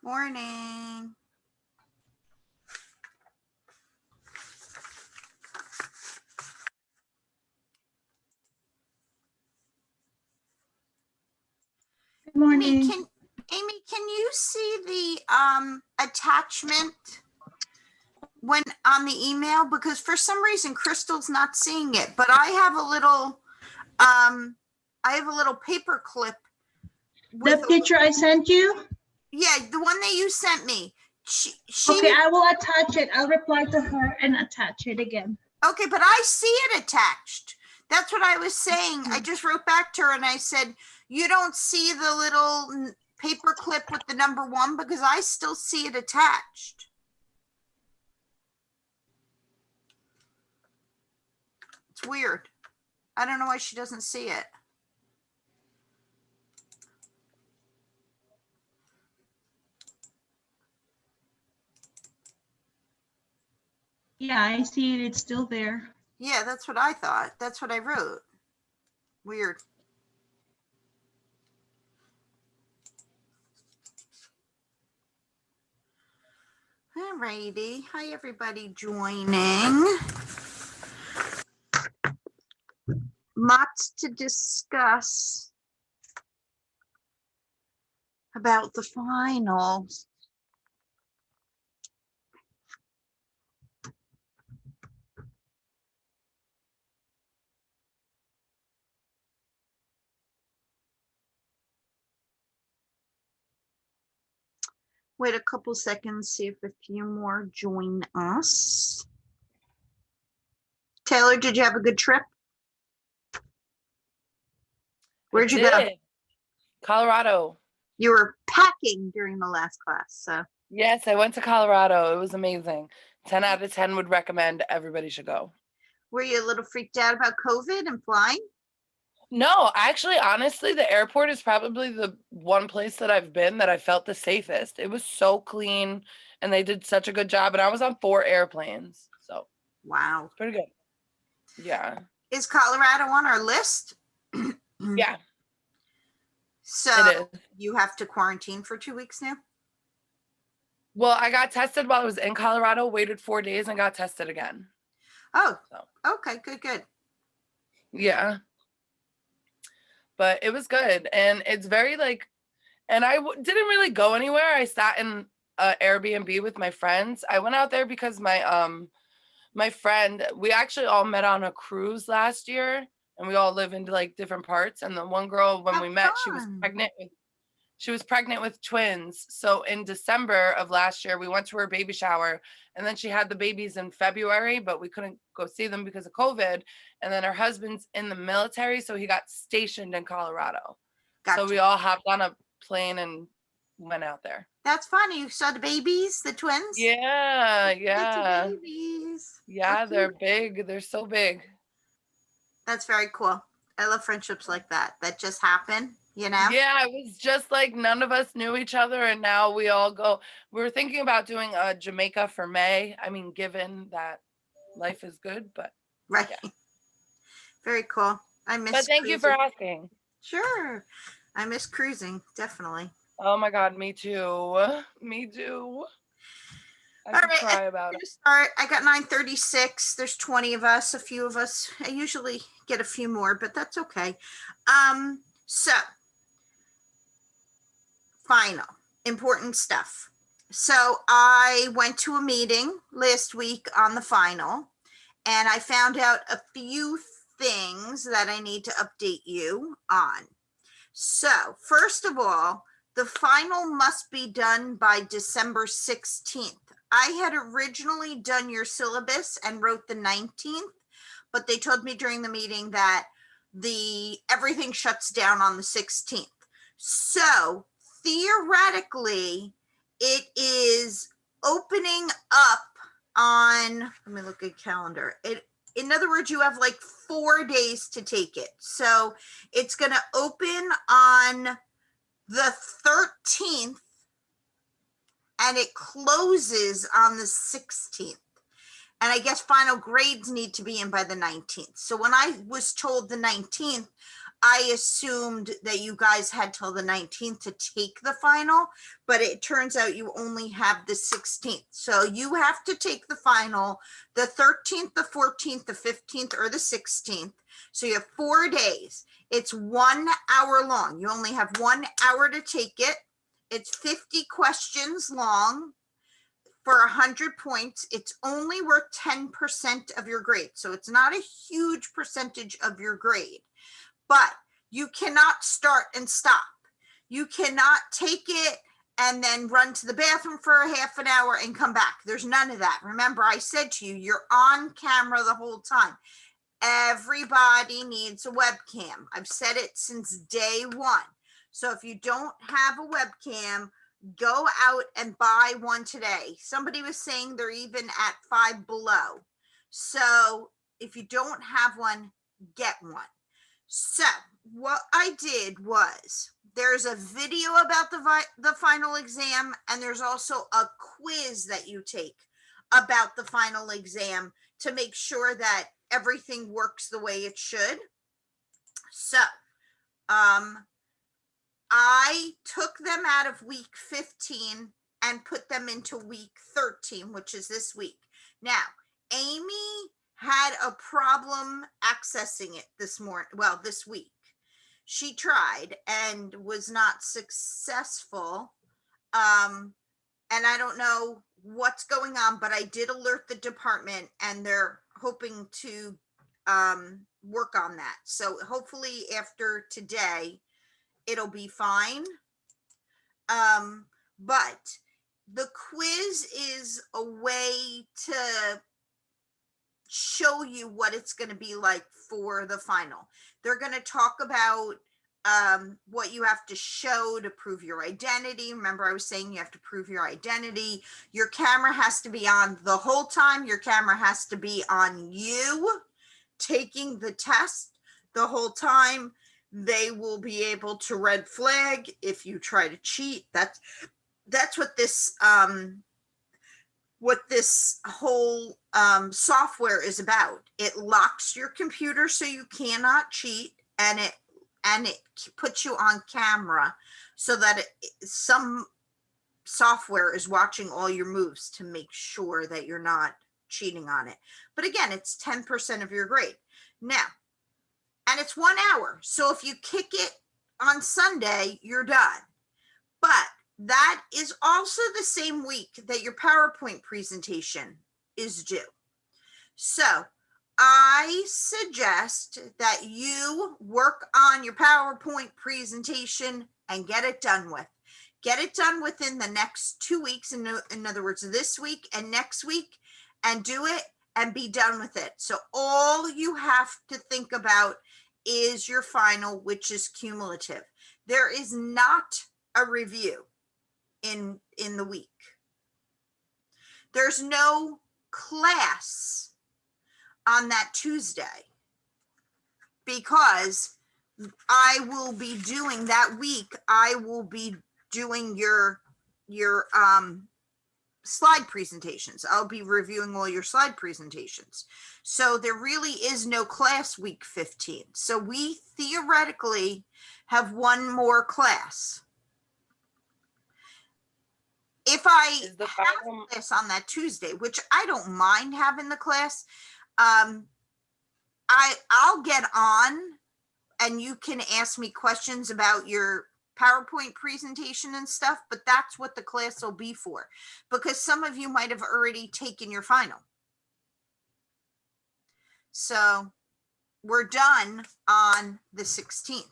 Morning. Good morning. Amy, can you see the attachment when on the email? Because for some reason Crystal's not seeing it, but I have a little paper clip. The picture I sent you? Yeah, the one that you sent me. Okay, I will attach it. I'll reply to her and attach it again. Okay, but I see it attached. That's what I was saying. I just wrote back to her and I said, you don't see the little paper clip with the number 1 because I still see it attached. It's weird. I don't know why she doesn't see it. Yeah, I see it. It's still there. Yeah, that's what I thought. That's what I wrote. Weird. Alrighty. Hi, everybody joining. Lots to discuss about the finals. Wait a couple seconds, see if a few more join us. Taylor, did you have a good trip? Where'd you go? Colorado. You were packing during the last class, so. Yes, I went to Colorado. It was amazing. 10 out of 10 would recommend. Everybody should go. Were you a little freaked out about COVID and flying? No, actually, honestly, the airport is probably the one place that I've been that I felt the safest. It was so clean and they did such a good job. And I was on 4 airplanes. So wow, it's pretty good. Yeah. Is Colorado on our list? Yeah. So you have to quarantine for 2 weeks now? Well, I got tested while I was in Colorado, waited 4 days and got tested again. Oh, so. Okay, good. Yeah. But it was good. And it's very and I didn't really go anywhere. I sat in Airbnb with my friends. I went out there because my friend, we actually all met on a cruise last year and we all live in different parts. And the one girl, when we met, she was pregnant with twins. So in December of last year, we went to her baby shower and then she had the babies in February, but we couldn't go see them because of COVID. And then her husband's in the military. So he got stationed in Colorado. Gotcha. So we all hopped on a plane and went out there. That's funny. You saw the babies, the twins? Yeah. The babies. Yeah, they're big. They're so big. That's very cool. I love friendships like that just happen. You know? Yeah, it was just like none of us knew each other and now we all go. We were thinking about doing Jamaica for May. I mean, given that life is good, but right. Yeah. Very cool. I miss But thank cruising. You for asking. Sure. I miss cruising, definitely. Oh my God, me too. Me too. I could cry about it. Start. I got 9:36. There's 20 of us, a few of us. I usually get a few more, but that's okay. So final important stuff. So I went to a meeting last week on the final and I found out a few things that I need to update you on. So first of all, the final must be done by December 16th. I had originally done your syllabus and wrote the 19th, but they told me during the meeting that everything shuts down on the 16th. So theoretically, it is opening up on, let me look at calendar. In other words, you have 4 days to take it. So it's going to open on the 13th and it closes on the 16th. And I guess final grades need to be in by the 19th. So when I was told the 19th, I assumed that you guys had till the 19th to take the final, but it turns out you only have the 16th. So you have to take the final the 13th, the 14th, the 15th, or the 16th. So you have 4 days. It's 1 hour long. You only have 1 hour to take it. It's 50 questions long for 100 points. It's only worth 10% of your grade. So it's not a huge percentage of your grade. But you cannot start and stop. You cannot take it and then run to the bathroom for a half an hour and come back. There's none of that. Remember, I said to you, you're on camera the whole time. Everybody needs a webcam. I've said it since day one. So if you don't have a webcam, go out and buy one today. Somebody was saying they're even at Five Below. So if you don't have one, get one. So what I did was, there's a video about the final exam, and there's also a quiz that you take about the final exam to make sure that everything works the way it should. So I took them out of week 15 and put them into week 13, which is this week. Now, Amy had a problem accessing it this week. She tried and was not successful. And I don't know what's going on, but I did alert the department, and they're hoping to work on that. So hopefully after today, it'll be fine. But the quiz is a way to show you what it's going to be like for the final. They're going to talk about what you have to show to prove your identity. Remember, I was saying you have to prove your identity. Your camera has to be on the whole time. Your camera has to be on you taking the test the whole time. They will be able to red flag if you try to cheat. That's what this whole software is about. It locks your computer so you cannot cheat, and it puts you on camera so that some software is watching all your moves to make sure that you're not cheating on it. But again, it's 10% of your grade. Now, and it's 1 hour. So if you kick it on Sunday, you're done. But that is also the same week that your PowerPoint presentation is due. So I suggest that you work on your PowerPoint presentation and get it done with. Get it done within the next 2 weeks. In other words, this week and next week, and do it and be done with it. So all you have to think about is your final, which is cumulative. There is not a review in the week. There's no class on that Tuesday, because I will be doing that week. I will be doing your slide presentations. I'll be reviewing all your slide presentations. So there really is no class week 15. So we theoretically have one more class. If I have a class on that Tuesday, which I don't mind having the class, I'll get on and you can ask me questions about your PowerPoint presentation and stuff, but that's what the class will be for, because some of you might have already taken your final. So we're done on the 16th.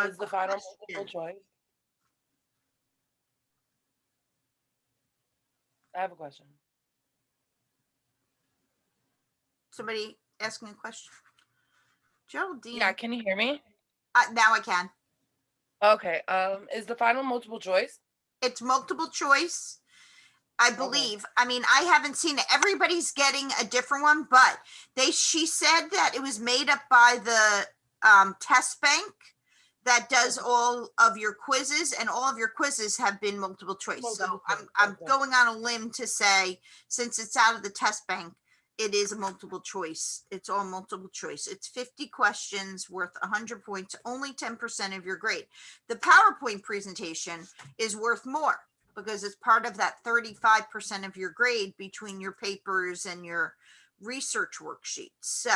Is the final multiple choice? I have a question. Somebody asking a question? Geraldine. Yeah, can you hear me? Now I can. Okay. Is the final multiple choice? It's multiple choice, I believe. Okay. I mean, I haven't seen it. Everybody's getting a different one, but she said that it was made up by the test bank that does all of your quizzes, and all of your quizzes have been multiple choice. So I'm going on a limb to say, since it's out of the test bank, it is a multiple choice. It's all multiple choice. It's 50 questions worth 100 points, only 10% of your grade. The PowerPoint presentation is worth more because it's part of that 35% of your grade between your papers and your research worksheets. So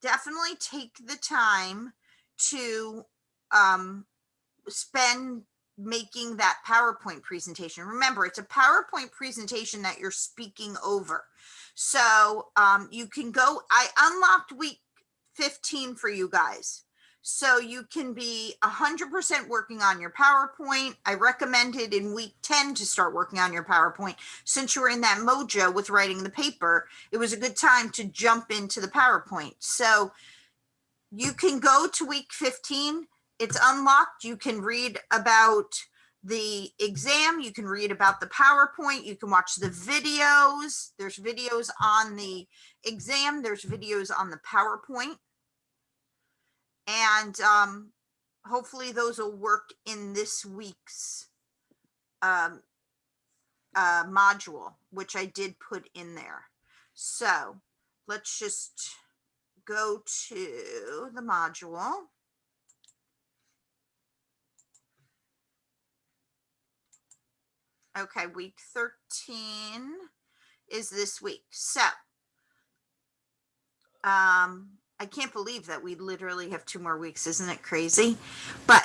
definitely take the time to spend making that PowerPoint presentation. Remember, it's a PowerPoint presentation that you're speaking over. So you can go, I unlocked week 15 for you guys. So you can be 100% working on your PowerPoint. I recommended in week 10 to start working on your PowerPoint. Since you were in that mojo with writing the paper, it was a good time to jump into the PowerPoint. So you can go to week 15. It's unlocked. You can read about the exam. You can read about the PowerPoint. You can watch the videos. There's videos on the exam. There's videos on the PowerPoint. And hopefully those will work in this week's module, which I did put in there. So let's just go to the module. Okay, week 13 is this week. So I can't believe that we literally have 2 more weeks. Isn't it crazy? But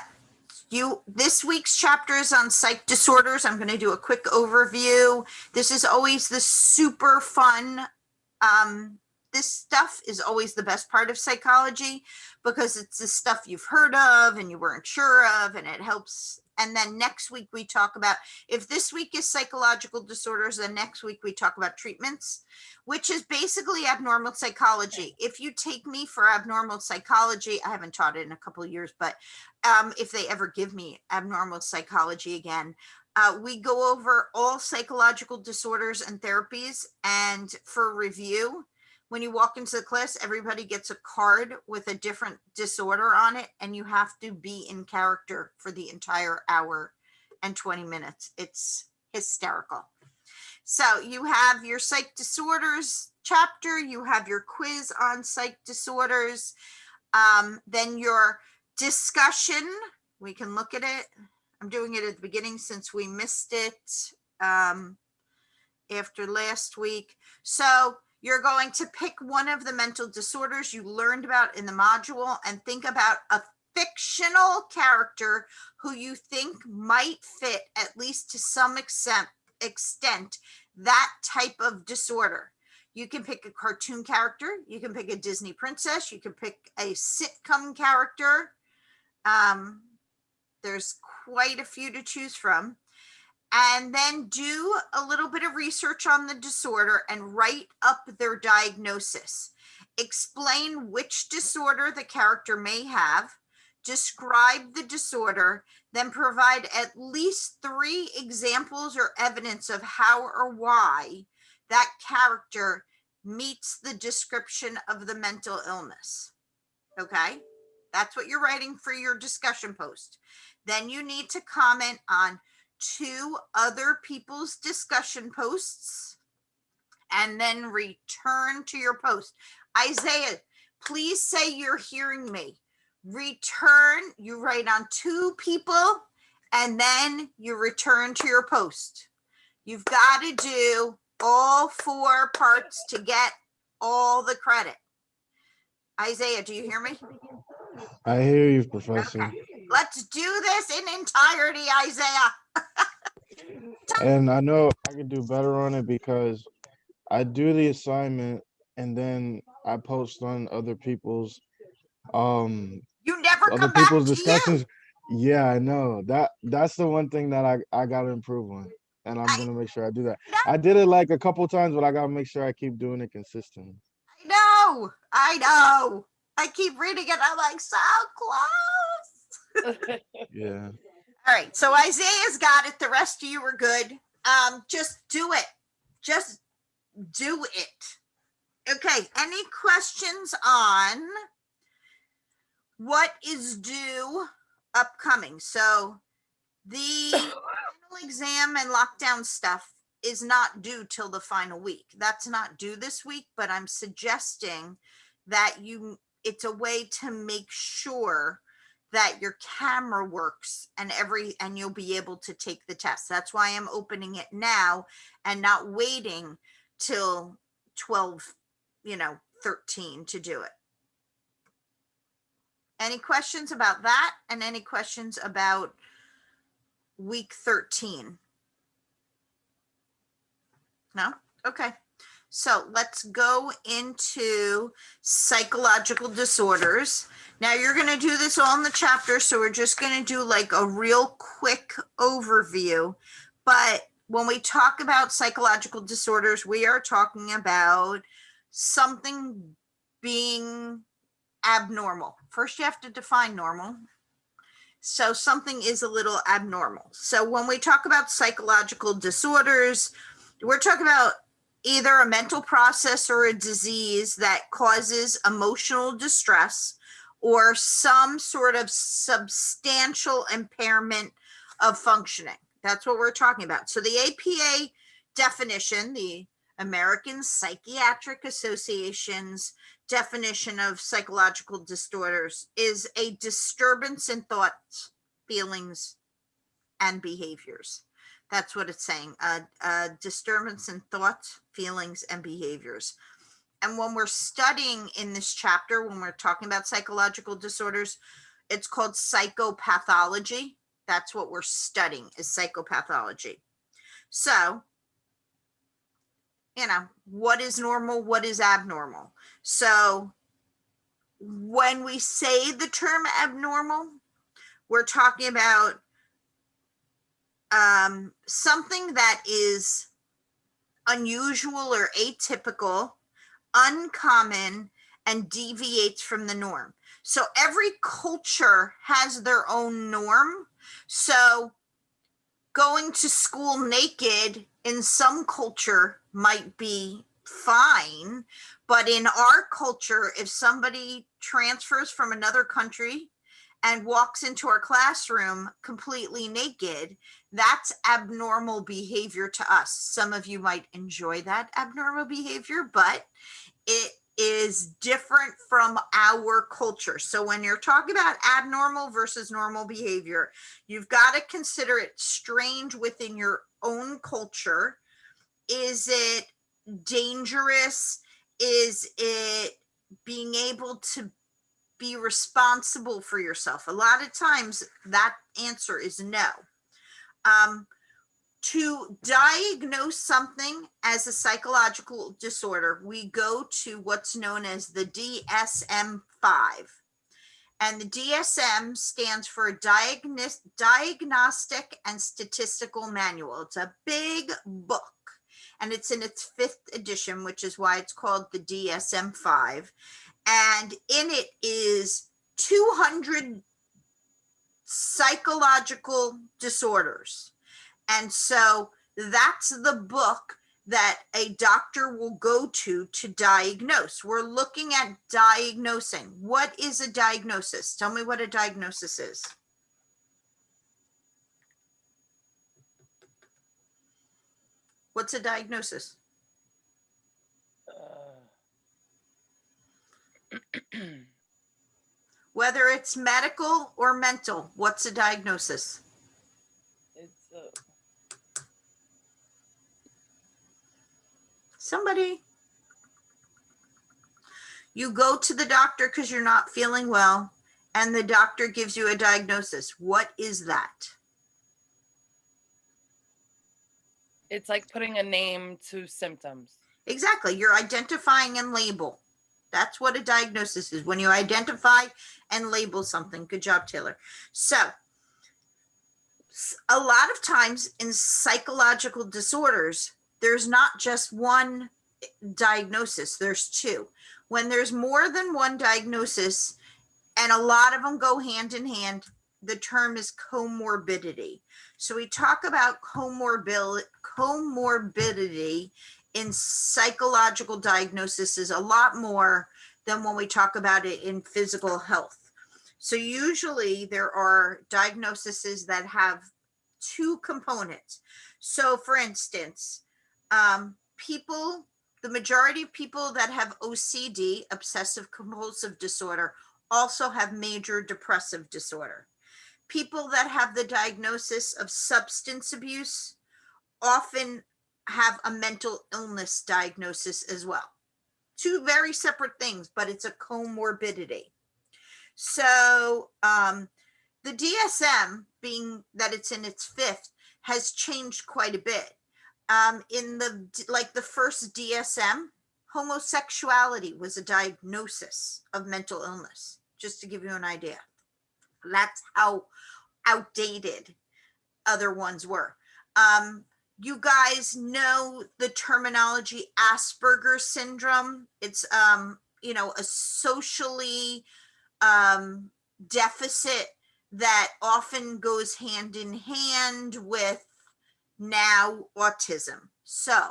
this week's chapter is on psych disorders. I'm going to do a quick overview. This is always the super fun. This stuff is always the best part of psychology because it's the stuff you've heard of and you weren't sure of, and it helps. And then next week we talk about, if this week is psychological disorders, then next week we talk about treatments, which is basically abnormal psychology. If you take me for abnormal psychology, I haven't taught it in a couple of years, but if they ever give me abnormal psychology again, we go over all psychological disorders and therapies. And for review, when you walk into the class, everybody gets a card with a different disorder on it, and you have to be in character for the entire hour and 20 minutes. It's hysterical. So you have your psych disorders chapter, you have your quiz on psych disorders, then your discussion, we can look at it. I'm doing it at the beginning since we missed it after last week. So you're going to pick one of the mental disorders you learned about in the module and think about a fictional character who you think might fit, at least to some extent, that type of disorder. You can pick a cartoon character. You can pick a Disney princess. You can pick a sitcom character. There's quite a few to choose from. And then do a little bit of research on the disorder and write up their diagnosis. Explain which disorder the character may have, describe the disorder, then provide at least 3 examples or evidence of how or why that character meets the description of the mental illness. Okay, that's what you're writing for your discussion post. Then you need to comment on 2 other people's discussion posts and then return to your post. Isaiah, please say you're hearing me. Return, you write on 2 people and then you return to your post. You've got to do all 4 parts to get all the credit. Isaiah, do you hear me? I hear you, Professor. Okay. Let's do this in entirety, Isaiah. And I know I could do better on it because I do the assignment and then I post on other people's You never come back to discussions. Yeah, I know. That's the one thing that I gotta improve on. And I'm gonna make sure I do that. I did it like a couple times, but I gotta make sure I keep doing it consistent. I know. I keep reading it. I'm like, so close. Yeah. All right. So Isaiah's got it. The rest of you are good. Just do it. Just do it. Okay. Any questions on what is due upcoming? So the final exam and lockdown stuff is not due till the final week. That's not due this week, but I'm suggesting that it's a way to make sure that your camera works and you'll be able to take the test. That's why I'm opening it now and not waiting till 12, 13 to do it. Any questions about that? And any questions about week 13? No? Okay. So let's go into psychological disorders. Now you're going to do this all in the chapter, so we're just going to do like a real quick overview. But when we talk about psychological disorders, we are talking about something being abnormal. First, you have to define normal. So something is a little abnormal. So when we talk about psychological disorders, we're talking about either a mental process or a disease that causes emotional distress or some sort of substantial impairment of functioning. That's what we're talking about. So the APA definition, the American Psychiatric Association's definition of psychological disorders, is a disturbance in thoughts, feelings, and behaviors. That's what it's saying, a disturbance in thoughts, feelings, and behaviors. And when we're studying in this chapter, when we're talking about psychological disorders, it's called psychopathology. That's what we're studying, is psychopathology. So, what is normal? What is abnormal? So when we say the term abnormal, we're talking about something that is unusual or atypical, uncommon, and deviates from the norm. So every culture has their own norm. So going to school naked in some culture might be fine, but in our culture, if somebody transfers from another country and walks into our classroom completely naked, that's abnormal behavior to us. Some of you might enjoy that abnormal behavior, but it is different from our culture. So when you're talking about abnormal versus normal behavior, you've got to consider it strange within your own culture. Is it dangerous? Is it being able to be responsible for yourself? A lot of times that answer is no. To diagnose something as a psychological disorder, we go to what's known as the DSM-5. And the DSM stands for Diagnostic and Statistical Manual. It's a big book, and it's in its 5th edition, which is why it's called the DSM-5. And in it is 200 psychological disorders. And so that's the book that a doctor will go to diagnose. We're looking at diagnosing. What is a diagnosis? Tell me what a diagnosis is. What's a diagnosis? Whether it's medical or mental, what's a diagnosis? Somebody. You go to the doctor because you're not feeling well, and the doctor gives you a diagnosis. What is that? It's like putting a name to symptoms. Exactly. You're identifying and label. That's what a diagnosis is, when you identify and label something. Good job, Taylor. So a lot of times in psychological disorders, there's not just one diagnosis, there's two. When there's more than one diagnosis, and a lot of them go hand in hand, the term is comorbidity. So we talk about comorbidity in psychological diagnosis is a lot more than when we talk about it in physical health. So usually there are diagnoses that have two components. So for instance, People, the majority of people that have OCD, obsessive compulsive disorder, also have major depressive disorder. People that have the diagnosis of substance abuse often have a mental illness diagnosis as well. Two very separate things, but it's a comorbidity. So the DSM, being that it's in its fifth, has changed quite a bit. In the first DSM, homosexuality was a diagnosis of mental illness, just to give you an idea. That's how outdated other ones were. You guys know the terminology Asperger's syndrome. It's a socially deficit that often goes hand in hand with now autism. So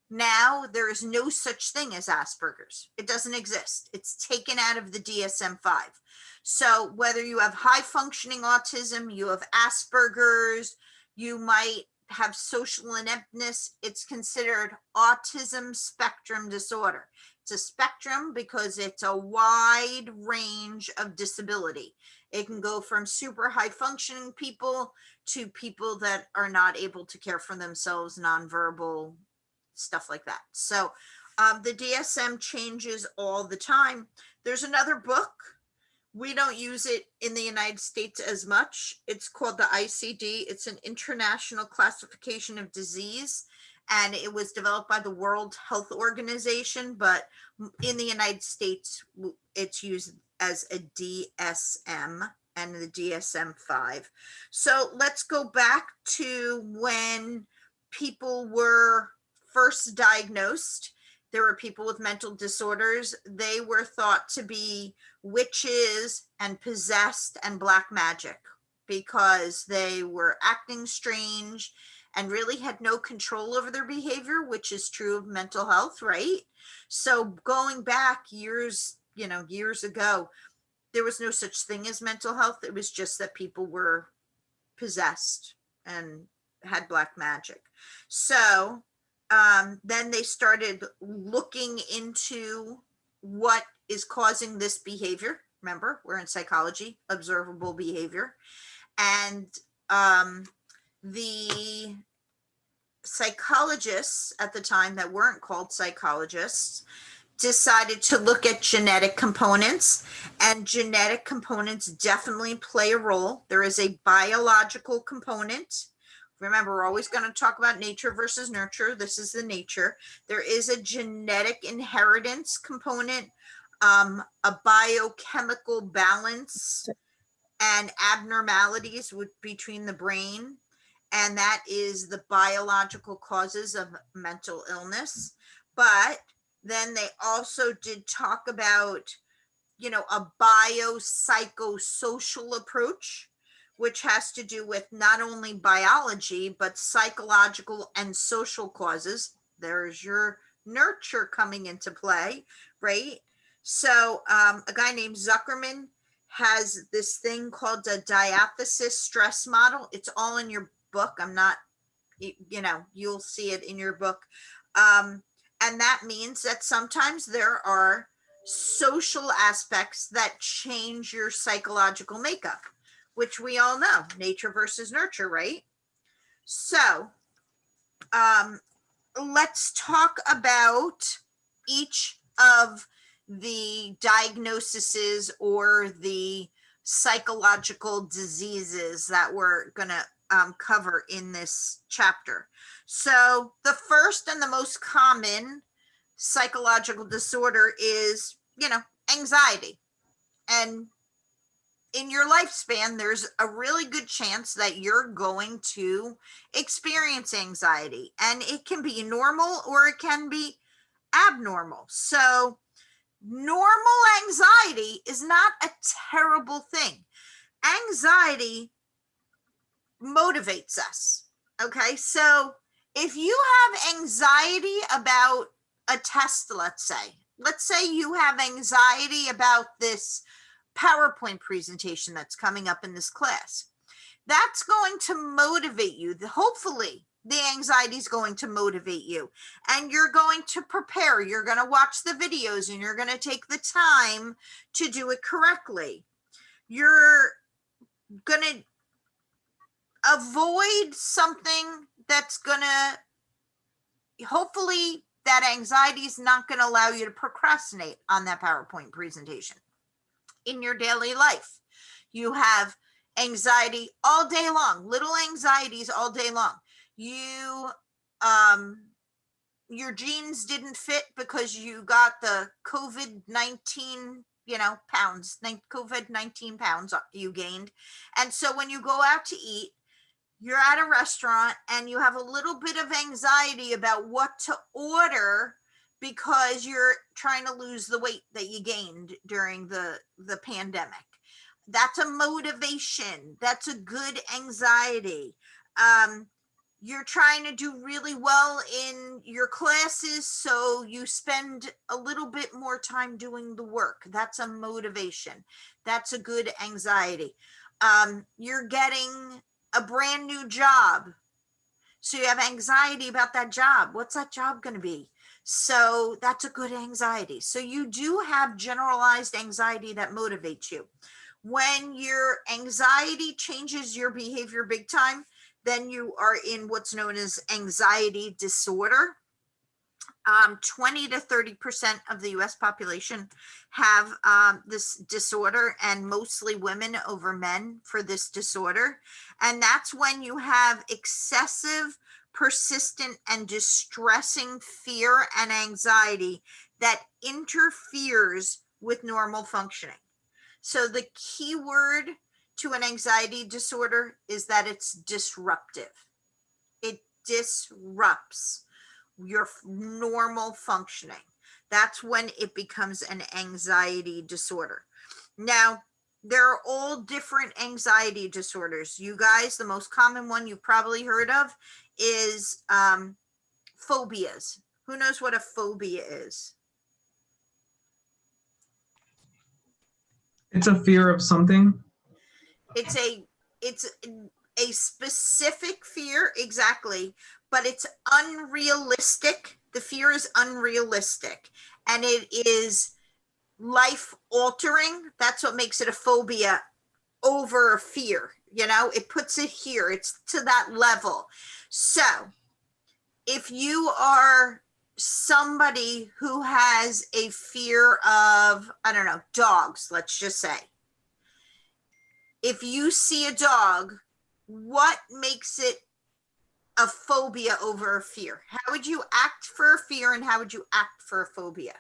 now there is no such thing as Asperger's. It doesn't exist. It's taken out of the DSM-5. So whether you have high functioning autism, you have Asperger's, you might have social ineptness, it's considered autism spectrum disorder. It's a spectrum because it's a wide range of disability. It can go from super high functioning people to people that are not able to care for themselves, nonverbal, stuff like that. So the DSM changes all the time. There's another book. We don't use it in the United States as much. It's called the ICD. It's an international classification of disease, and it was developed by the World Health Organization, but in the United States, it's used as a DSM and the DSM-5. So let's go back to when people were first diagnosed. There were people with mental disorders. They were thought to be witches and possessed and black magic because they were acting strange and really had no control over their behavior, which is true of mental health, right? So going back years ago, there was no such thing as mental health. It was just that people were possessed and had black magic. So then they started looking into what is causing this behavior. Remember, we're in psychology, observable behavior. And the psychologists at the time that weren't called psychologists decided to look at genetic components, and genetic components definitely play a role. There is a biological component. Remember, we're always going to talk about nature versus nurture. This is the nature. There is a genetic inheritance component, a biochemical balance and abnormalities between the brain. And that is the biological causes of mental illness. But then they also did talk about, a biopsychosocial approach, which has to do with not only biology, but psychological and social causes. There's your nurture coming into play, right? So a guy named Zuckerman has this thing called the diathesis stress model. It's all in your book. You'll see it in your book. And that means that sometimes there are social aspects that change your psychological makeup, which we all know, nature versus nurture, right? So let's talk about each of the diagnoses or the psychological diseases that we're going to cover in this chapter. So the first and the most common psychological disorder is, anxiety. And in your lifespan, there's a really good chance that you're going to experience anxiety, and it can be normal or it can be abnormal. So normal anxiety is not a terrible thing. Anxiety motivates us. Okay. So if you have anxiety about a test, let's say you have anxiety about this PowerPoint presentation that's coming up in this class, that's going to motivate you, hopefully, the anxiety is going to motivate you, and you're going to prepare. You're going to watch the videos and you're going to take the time to do it correctly. You're going to avoid something that's going to, hopefully that anxiety is not going to allow you to procrastinate on that PowerPoint presentation. In your daily life, you have anxiety all day long, little anxieties all day long. You, your jeans didn't fit because you got the COVID-19, pounds, COVID-19 pounds you gained. And so when you go out to eat, you're at a restaurant and you have a little bit of anxiety about what to order because you're trying to lose the weight that you gained during the pandemic. That's a motivation. That's a good anxiety. You're trying to do really well in your classes, so you spend a little bit more time doing the work. That's a motivation. That's a good anxiety. You're getting a brand new job, so you have anxiety about that job. What's that job going to be? So that's a good anxiety. So you do have generalized anxiety that motivates you. When your anxiety changes your behavior big time, then you are in what's known as anxiety disorder. 20 to 30% of the US population have this disorder, and mostly women over men for this disorder. And that's when you have excessive, persistent, and distressing fear and anxiety that interferes with normal functioning. So the key word to an anxiety disorder is that it's disruptive. It disrupts your normal functioning. That's when it becomes an anxiety disorder. Now, there are all different anxiety disorders. You guys, the most common one you've probably heard of is phobias. Who knows what a phobia is? It's a fear of something. It's a specific fear, exactly, but it's unrealistic. The fear is unrealistic, and it is life altering. That's what makes it a phobia over a fear. It puts it here. It's to that level. So if you are somebody who has a fear of, I don't know, dogs, let's just say, if you see a dog, what makes it a phobia over a fear? How would you act for a fear, and how would you act for a phobia?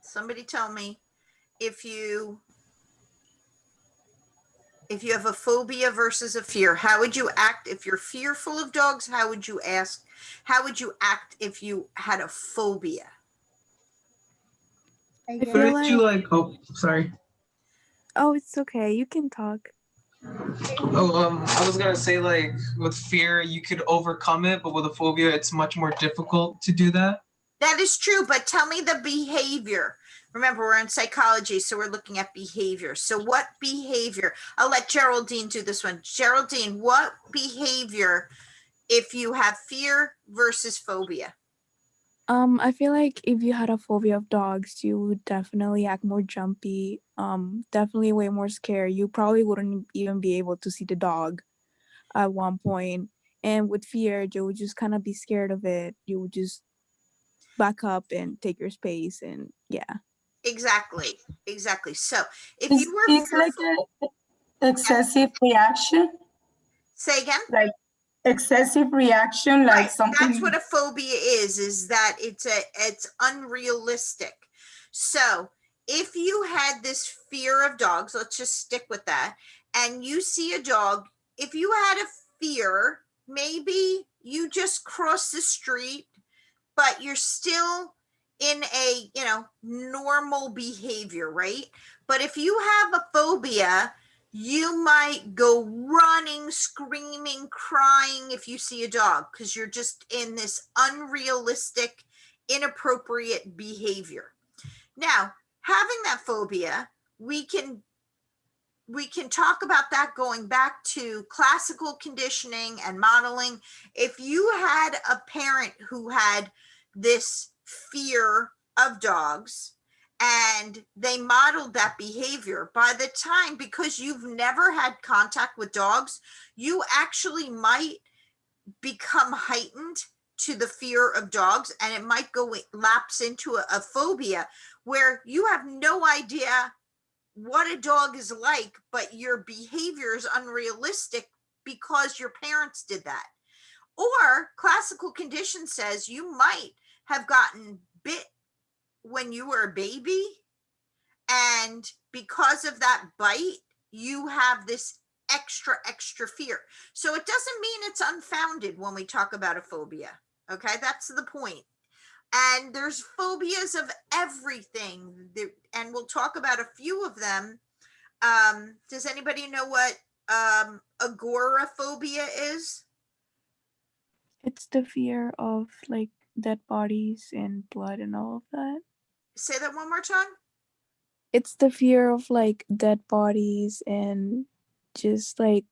Somebody tell me, if you have a phobia versus a fear, how would you act if you're fearful of dogs? How would you act if you had a phobia? I feel Couldn't guess you like- oh, sorry. Oh, it's okay. You can talk. I was gonna say, like, with fear you could overcome it, but with a phobia it's much more difficult to do that. That is true, but tell me the behavior. Remember, we're in psychology, so we're looking at behavior. So what behavior? I'll let Geraldine do this one. Geraldine, what behavior if you have fear versus phobia? I feel like if you had a phobia of dogs, you would definitely act more jumpy. Definitely way more scared. You probably wouldn't even be able to see the dog at one point. And with fear, you would just kind of be scared of it. You would just back up and take your space, and yeah. Exactly. So if It's, you were it's like fearful, an excessive reaction, say again. like excessive reaction, like Right, something. that's what a phobia is that it's unrealistic. So if you had this fear of dogs, let's just stick with that, and you see a dog, if you had a fear, maybe you just cross the street, but you're still in a normal behavior, right? But if you have a phobia, you might go running, screaming, crying if you see a dog, because you're just in this unrealistic, inappropriate behavior. Now, having that phobia, we can talk about that going back to classical conditioning and modeling. If you had a parent who had this fear of dogs and they modeled that behavior, by the time, because you've never had contact with dogs, you actually might become heightened to the fear of dogs, and it might go lapse into a phobia where you have no idea what a dog is like, but your behavior is unrealistic because your parents did that. Or classical condition says you might have gotten bit when you were a baby, and because of that bite, you have this extra fear. So it doesn't mean it's unfounded when we talk about a phobia. Okay, that's the point. And there's phobias of everything, and we'll talk about a few of them. Does anybody know what agoraphobia is? It's the fear of like dead bodies and blood and all of that. Say that one more time. It's the fear of like dead bodies and just like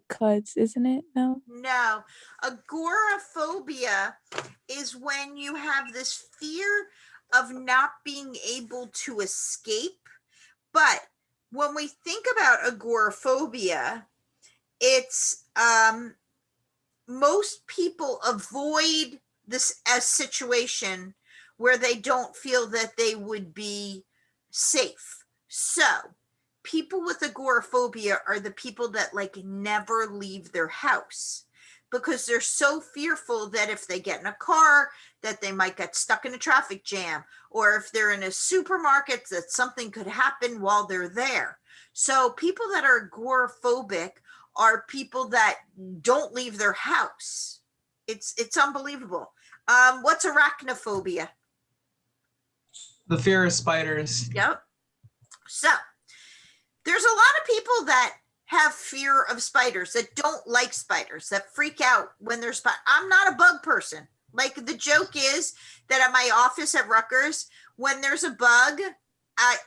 cuts, isn't it? No. No, agoraphobia is when you have this fear of not being able to escape. But when we think about agoraphobia, it's most people avoid this a situation where they don't feel that they would be safe. So people with agoraphobia are the people that like never leave their house because they're so fearful that if they get in a car that they might get stuck in a traffic jam, or if they're in a supermarket that something could happen while they're there. So people that are agoraphobic are people that don't leave their house. It's unbelievable. What's arachnophobia? The fear of spiders. Yep. So there's a lot of people that have fear of spiders, that don't like spiders, that freak out when there's spiders. I'm not a bug person. Like the joke is that at my office at Rutgers, when there's a bug, I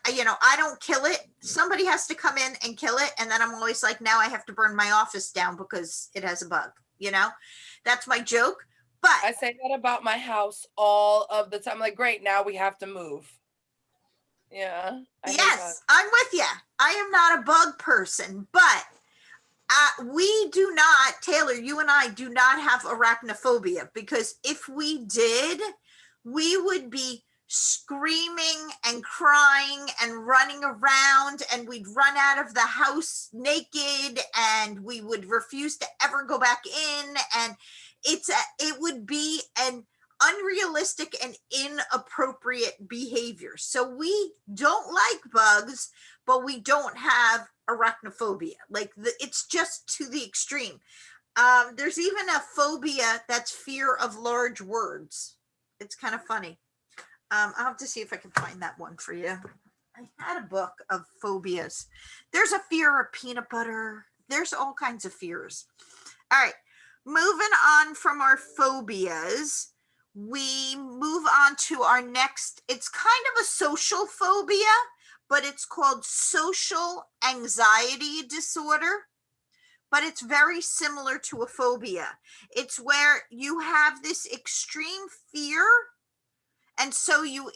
don't kill it. Somebody has to come in and kill it. And then I'm always like, now I have to burn my office down because it has a bug, that's my joke. But I say that about my house all of the time. Like, great, now we have to move. Yeah. yes, I'm with you. I am not a bug person, but we do not, Taylor, you and I do not have arachnophobia, because if we did, we would be screaming and crying and running around, and we'd run out of the house naked, and we would refuse to ever go back in. And it would be an unrealistic and inappropriate behavior. So we don't like bugs, but we don't have arachnophobia. Like it's just to the extreme. There's even a phobia that's fear of large words. It's kind of funny. I'll have to see if I can find that one for you. I had a book of phobias. There's a fear of peanut butter. There's all kinds of fears. All right, moving on from our phobias, we move on to our next. It's kind of a social phobia, but it's called social anxiety disorder. But it's very similar to a phobia. It's where you have this extreme fear, and so you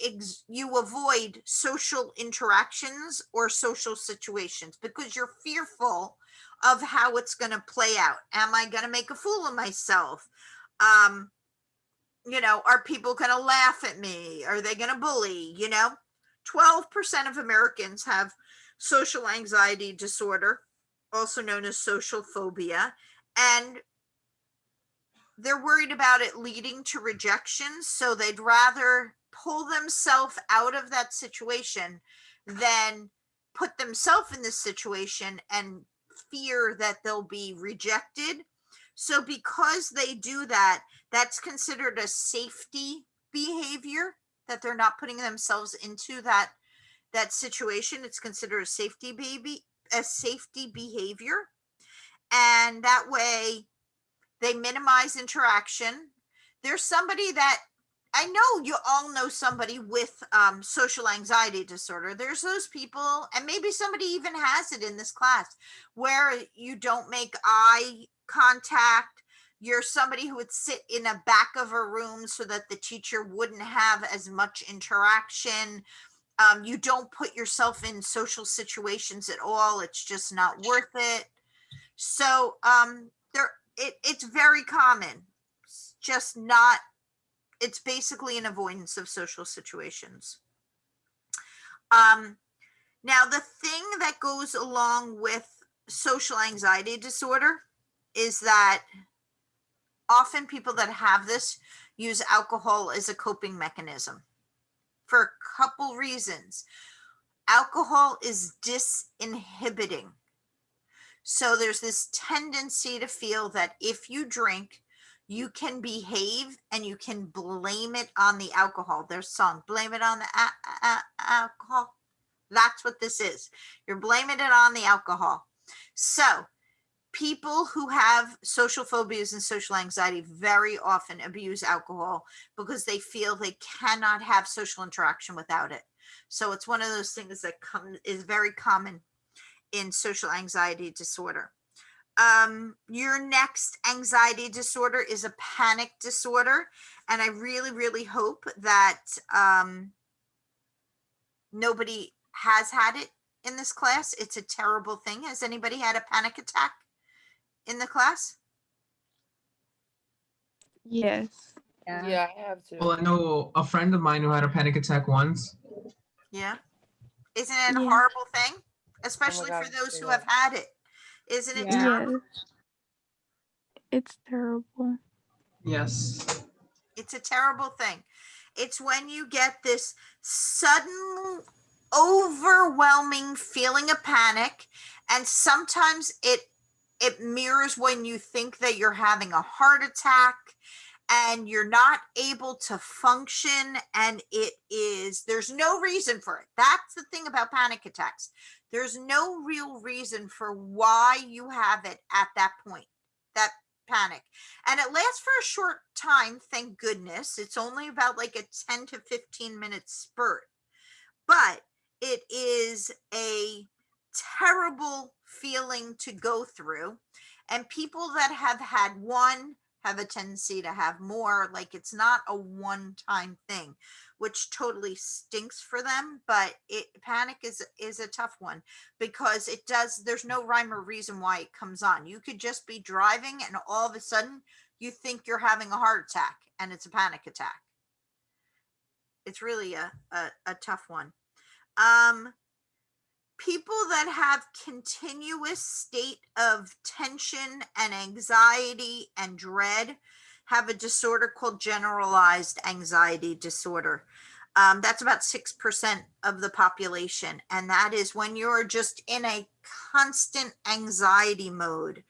avoid social interactions or social situations because you're fearful of how it's going to play out. Am I going to make a fool of myself? Are people going to laugh at me? Are they going to bully? 12% of Americans have social anxiety disorder, also known as social phobia, and they're worried about it leading to rejection, so they'd rather pull themselves out of that situation than put themselves in this situation and fear that they'll be rejected. So because they do that, that's considered a safety behavior, that they're not putting themselves into that situation. It's considered a safety behavior. And that way they minimize interaction. There's somebody that I know you all know somebody with social anxiety disorder. There's those people, and maybe somebody even has it in this class, where you don't make eye contact. You're somebody who would sit in a back of a room so that the teacher wouldn't have as much interaction. You don't put yourself in social situations at all. It's just not worth it. So it's very common. It's just not, it's basically an avoidance of social situations. Now, the thing that goes along with social anxiety disorder is that often people that have this use alcohol as a coping mechanism for a couple reasons. Alcohol is disinhibiting. So there's this tendency to feel that if you drink, you can behave and you can blame it on the alcohol. There's a song, blame it on the alcohol. That's what this is. You're blaming it on the alcohol. So people who have social phobias and social anxiety very often abuse alcohol because they feel they cannot have social interaction without it. So it's one of those things that is very common in social anxiety disorder. Your next anxiety disorder is a panic disorder. And I really, really hope that nobody has had it in this class. It's a terrible thing. Has anybody had a panic attack in the class? Yes. Yeah, I have to. Well, I know a friend of mine who had a panic attack once. Yeah. Isn't it a Yeah. horrible thing? Especially God, for those say who that. have had it. Isn't it Yeah. terrible? Yes. It's terrible. Yes. It's a terrible thing. It's when you get this sudden, overwhelming feeling of panic, and sometimes it mirrors when you think that you're having a heart attack and you're not able to function, and there's no reason for it. That's the thing about panic attacks. There's no real reason for why you have it at that point, that panic. And it lasts for a short time, thank goodness. It's only about like a 10 to 15 minute spurt, but it is a terrible feeling to go through. And people that have had one have a tendency to have more. Like, it's not a one-time thing, which totally stinks for them. But panic is a tough one because there's no rhyme or reason why it comes on. You could just be driving and all of a sudden you think you're having a heart attack and it's a panic attack. It's really a tough one. People that have continuous state of tension and anxiety and dread have a disorder called generalized anxiety disorder. That's about 6% of the population. And that is when you're just in a constant anxiety mode.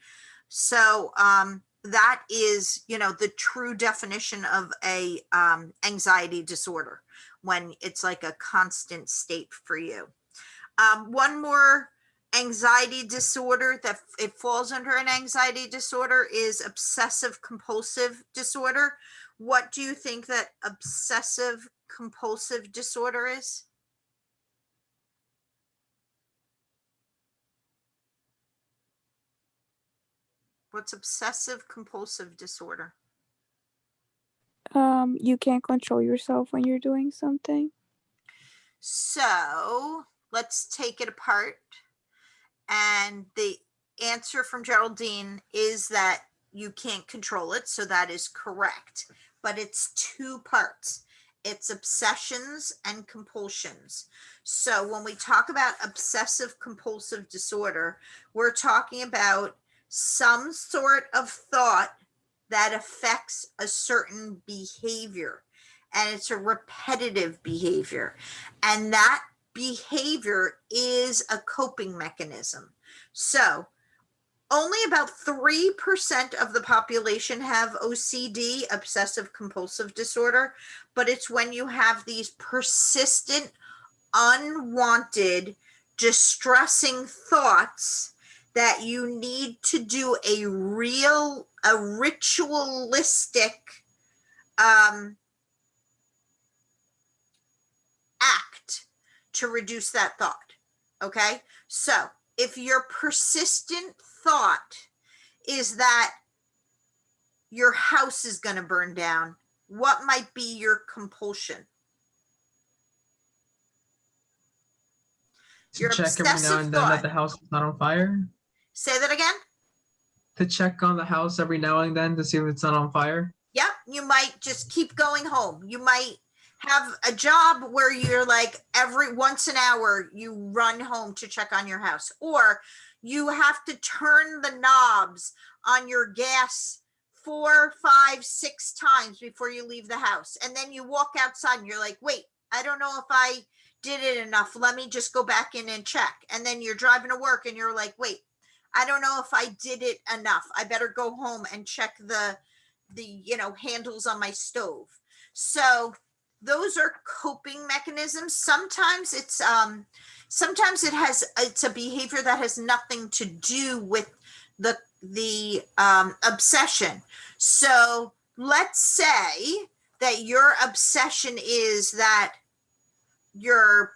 So that is, the true definition of a anxiety disorder, when it's like a constant state for you. One more anxiety disorder that it falls under an anxiety disorder is obsessive compulsive disorder. What do you think that obsessive compulsive disorder is? What's obsessive compulsive disorder? You can't control yourself when you're doing something. So let's take it apart. And the answer from Geraldine is that you can't control it. So that is correct. But it's two parts. It's obsessions and compulsions. So when we talk about obsessive compulsive disorder, we're talking about some sort of thought that affects a certain behavior. And it's a repetitive behavior. And that behavior is a coping mechanism. So only about 3% of the population have OCD, obsessive compulsive disorder, but it's when you have these persistent, unwanted, distressing thoughts that you need to do a ritualistic to reduce that thought. Okay. So if your persistent thought is that your house is going to burn down, what might be your compulsion? To Your check every now obsessive and then that thought. the house is not on fire. Say that again. To check on the house every now and then to see if it's not on fire. Yep. You might just keep going home. You might have a job where you're like every once an hour you run home to check on your house, or you have to turn the knobs on your gas 4, 5, 6 times before you leave the house. And then you walk outside and you're like, wait, I don't know if I did it enough. Let me just go back in and check. And then you're driving to work and you're like, wait, I don't know if I did it enough. I better go home and check the handles on my stove. So those are coping mechanisms. Sometimes it's a behavior that has nothing to do with the obsession. So let's say that your obsession is that your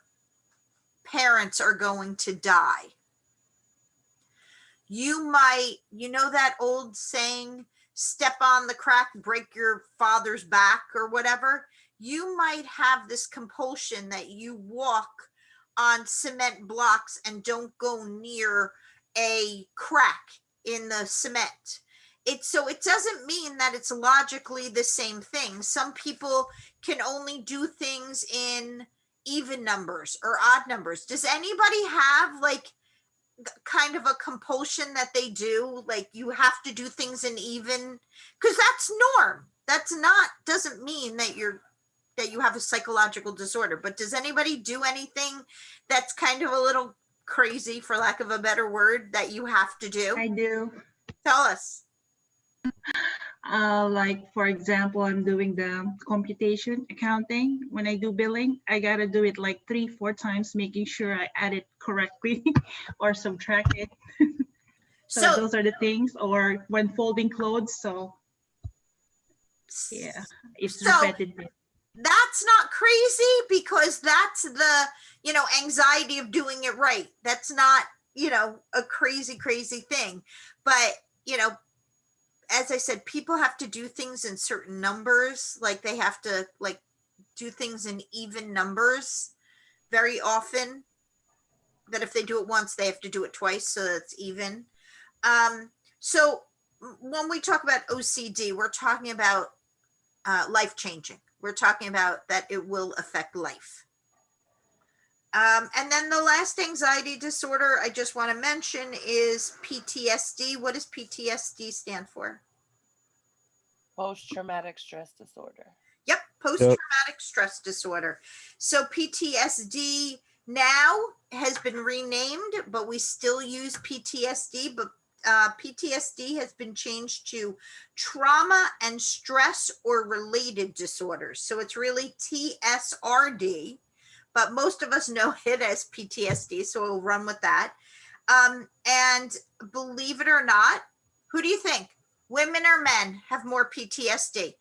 parents are going to die. You might, that old saying, step on the crack, break your father's back, or whatever. You might have this compulsion that you walk on cement blocks and don't go near a crack in the cement. It doesn't mean that it's logically the same thing. Some people can only do things in even numbers or odd numbers. Does anybody have like kind of a compulsion that they do, like you have to do things in even, because that's norm. Doesn't mean that you have a psychological disorder. But does anybody do anything that's kind of a little crazy, for lack of a better word, that you have to do? I do. Tell us. Like, for example, I'm doing the computation accounting. When I do billing, I got to do it like 3-4 times, making sure I add it correctly or subtract it. So those are the things. Or when folding clothes. So yeah, it's repetitive. That's not crazy, because that's the, anxiety of doing it right. That's not, a crazy thing. But, as I said, people have to do things in certain numbers. Like they have to do things in even numbers very often, that if they do it once, they have to do it twice. So that's even. So when we talk about OCD, we're talking about life changing. We're talking about that it will affect life. And then the last anxiety disorder I just want to mention is PTSD. What does PTSD stand for? Post-traumatic stress disorder. Yep, post-traumatic stress disorder. So PTSD now has been renamed, but we still use PTSD. But PTSD has been changed to trauma and stress or related disorders. So it's really TSRD, but most of us know it as PTSD, so we'll run with that. And believe it or not, who do you think, women or men, have more PTSD?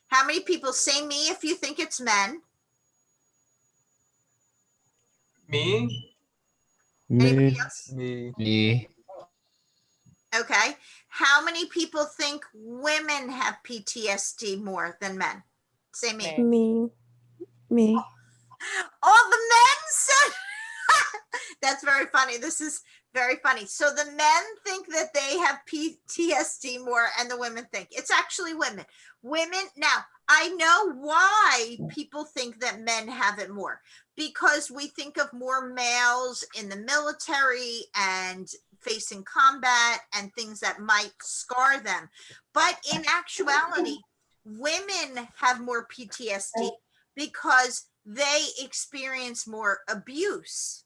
How many people say me if you think it's men? Me? Anybody Me. else? Me. Okay. How many people think women have PTSD more than men? Say me. Me. All the men said. That's very funny. This is very funny. So the men think that they have PTSD more, and the women think it's actually women. Now, I know why people think that men have it more, because we think of more males in the military and facing combat and things that might scar them. But in actuality, women have more PTSD because they experience more abuse.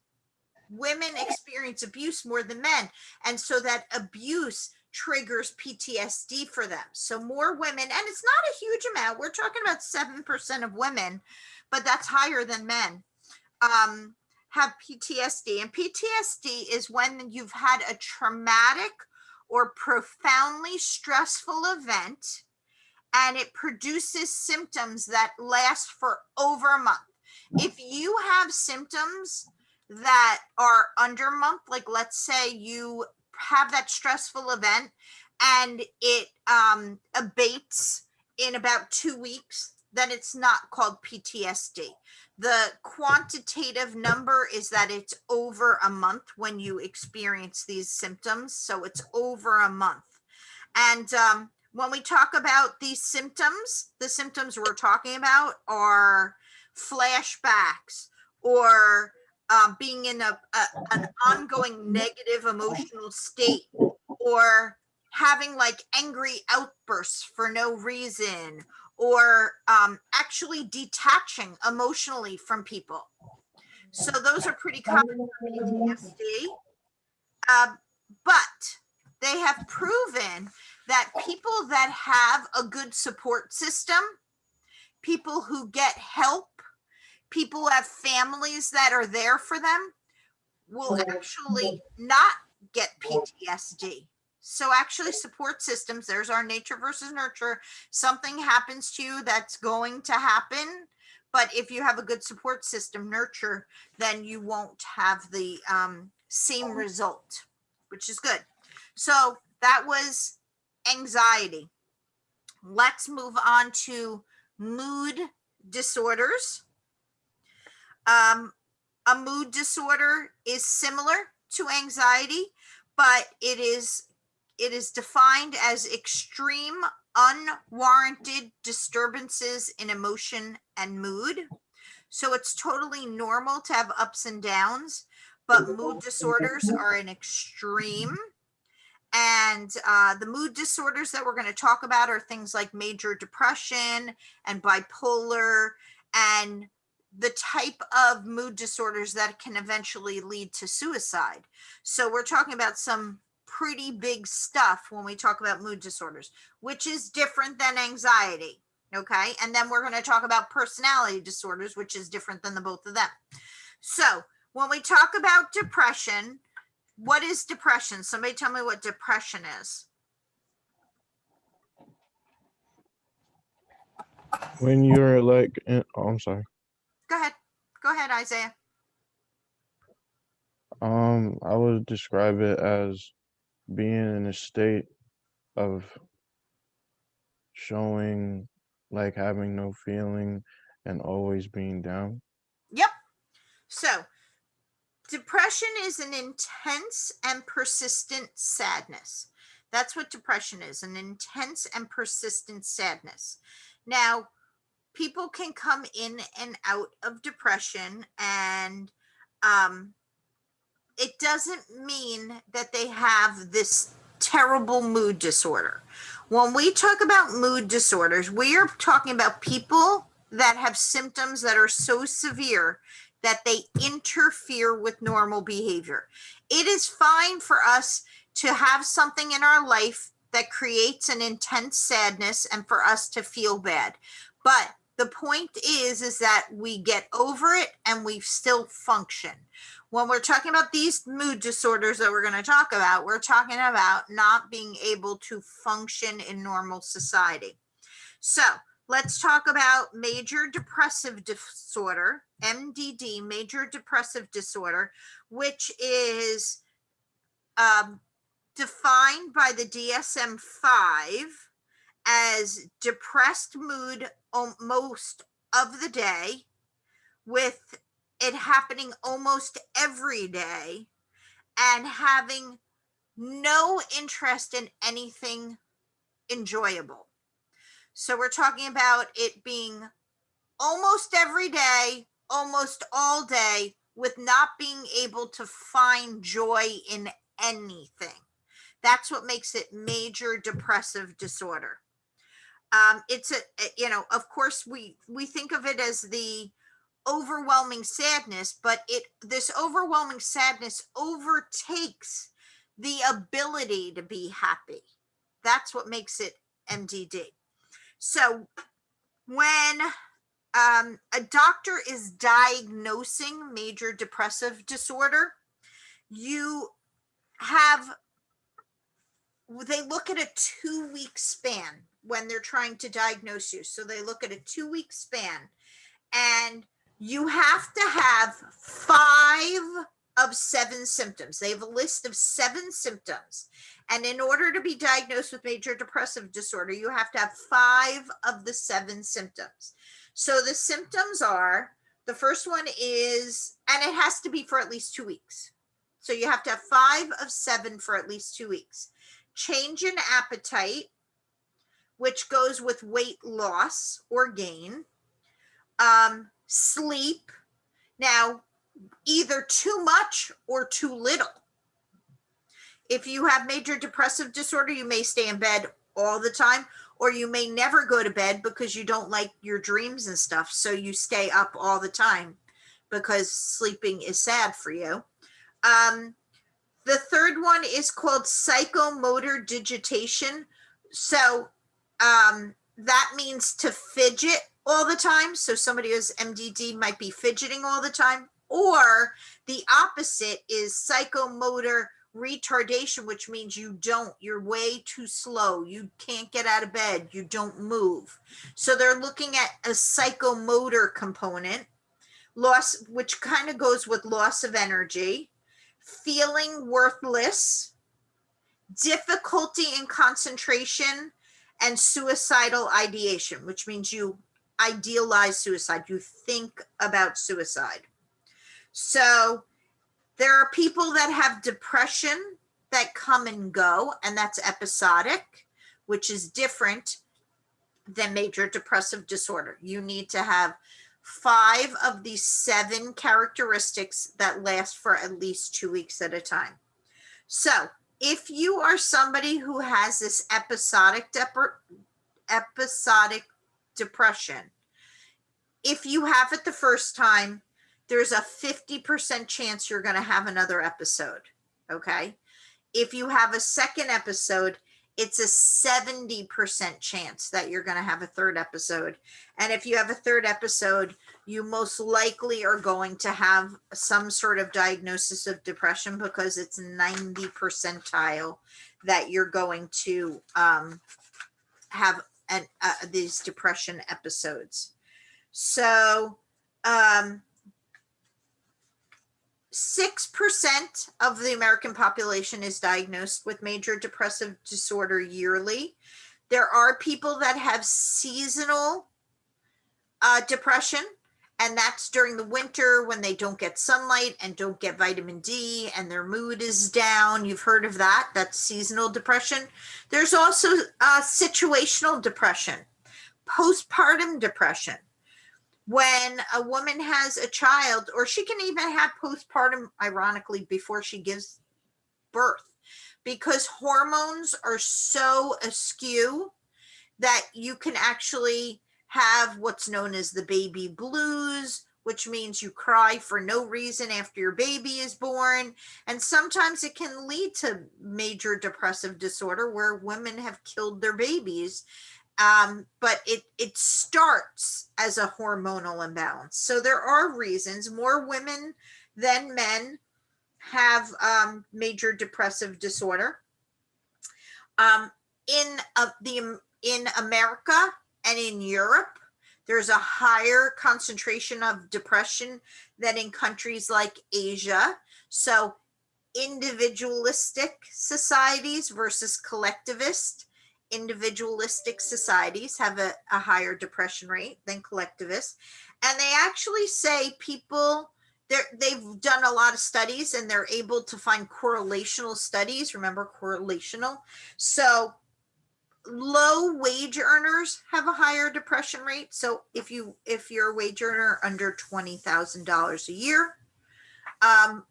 Women experience abuse more than men. And so that abuse triggers PTSD for them. So more women, and it's not a huge amount. We're talking about 7% of women, but that's higher than men, have PTSD. And PTSD is when you've had a traumatic or profoundly stressful event, and it produces symptoms that last for over a month. If you have symptoms that are under a month, like let's say you have that stressful event and it abates in about 2 weeks, then it's not called PTSD. The quantitative number is that it's over a month when you experience these symptoms. So it's over a month. And when we talk about these symptoms, the symptoms we're talking about are flashbacks or being in an ongoing negative emotional state, or having like angry outbursts for no reason, or actually detaching emotionally from people. So those are pretty common for PTSD. But they have proven that people that have a good support system, people who get help, people who have families that are there for them, will actually not get PTSD. So actually support systems, there's our nature versus nurture. Something happens to you that's going to happen, but if you have a good support system, nurture, then you won't have the same result, which is good. So that was anxiety. Let's move on to mood disorders. A mood disorder is similar to anxiety, but it is defined as extreme unwarranted disturbances in emotion and mood. So it's totally normal to have ups and downs, but mood disorders are an extreme. And the mood disorders that we're going to talk about are things like major depression and bipolar, and the type of mood disorders that can eventually lead to suicide. So we're talking about some pretty big stuff when we talk about mood disorders, which is different than anxiety. Okay. And then we're going to talk about personality disorders, which is different than the both of them. So when we talk about depression, what is depression? Somebody tell me what depression is. When you're like, oh, I'm sorry. Go ahead, Isaiah. I would describe it as being in a state of showing, like having no feeling and always being down. Yep. So depression is an intense and persistent sadness. That's what depression is, an intense and persistent sadness. Now, people can come in and out of depression, and it doesn't mean that they have this terrible mood disorder. When we talk about mood disorders, we are talking about people that have symptoms that are so severe that they interfere with normal behavior. It is fine for us to have something in our life that creates an intense sadness and for us to feel bad. But the point is that we get over it and we still function. When we're talking about these mood disorders that we're going to talk about, we're talking about not being able to function in normal society. So let's talk about major depressive disorder, MDD, major depressive disorder, which is defined by the DSM-5 as depressed mood most of the day, with it happening almost every day, and having no interest in anything enjoyable. So we're talking about it being almost every day, almost all day, with not being able to find joy in anything. That's what makes it major depressive disorder. It's of course we think of it as the overwhelming sadness, but this overwhelming sadness overtakes the ability to be happy. That's what makes it MDD. So when a doctor is diagnosing major depressive disorder, they look at a 2-week span when they're trying to diagnose you. So they look at a 2-week span, and you have to have 5 of 7 symptoms. They have a list of 7 symptoms. And in order to be diagnosed with major depressive disorder, you have to have 5 of the 7 symptoms. So the symptoms are, the first one is, and it has to be for at least 2 weeks. So you have to have 5 of 7 for at least 2 weeks. Change in appetite, which goes with weight loss or gain. Sleep. Now, either too much or too little. If you have major depressive disorder, you may stay in bed all the time, or you may never go to bed because you don't like your dreams and stuff. So you stay up all the time because sleeping is sad for you. The third one is called psychomotor digitation. So that means to fidget all the time. So somebody who has MDD might be fidgeting all the time. Or the opposite is psychomotor retardation, which means you're way too slow. You can't get out of bed. You don't move. So they're looking at a psychomotor component, loss, which kind of goes with loss of energy, feeling worthless, difficulty in concentration, and suicidal ideation, which means you idealize suicide. You think about suicide. So there are people that have depression that come and go, and that's episodic, which is different than major depressive disorder. You need to have 5 of these 7 characteristics that last for at least 2 weeks at a time. So if you are somebody who has this episodic depression, if you have it the first time, there's a 50% chance you're going to have another episode. Okay. If you have a second episode, it's a 70% chance that you're going to have a third episode. And if you have a third episode, you most likely are going to have some sort of diagnosis of depression, because it's 90 percentile that you're going to have these depression episodes. So 6% of the American population is diagnosed with major depressive disorder yearly. There are people that have seasonal depression, and that's during the winter when they don't get sunlight and don't get vitamin D and their mood is down. You've heard of that. That's seasonal depression. There's also situational depression, postpartum depression. When a woman has a child, or she can even have postpartum, ironically, before she gives birth, because hormones are so askew that you can actually have what's known as the baby blues, which means you cry for no reason after your baby is born. And sometimes it can lead to major depressive disorder where women have killed their babies. But it starts as a hormonal imbalance. So there are reasons. More women than men have major depressive disorder. In America and in Europe, there's a higher concentration of depression than in countries like Asia. So individualistic societies versus collectivist. Individualistic societies have a higher depression rate than collectivists. And they actually say people, they've done a lot of studies and they're able to find correlational studies. Remember, correlational. So low wage earners have a higher depression rate. So if you're a wage earner under $20,000 a year,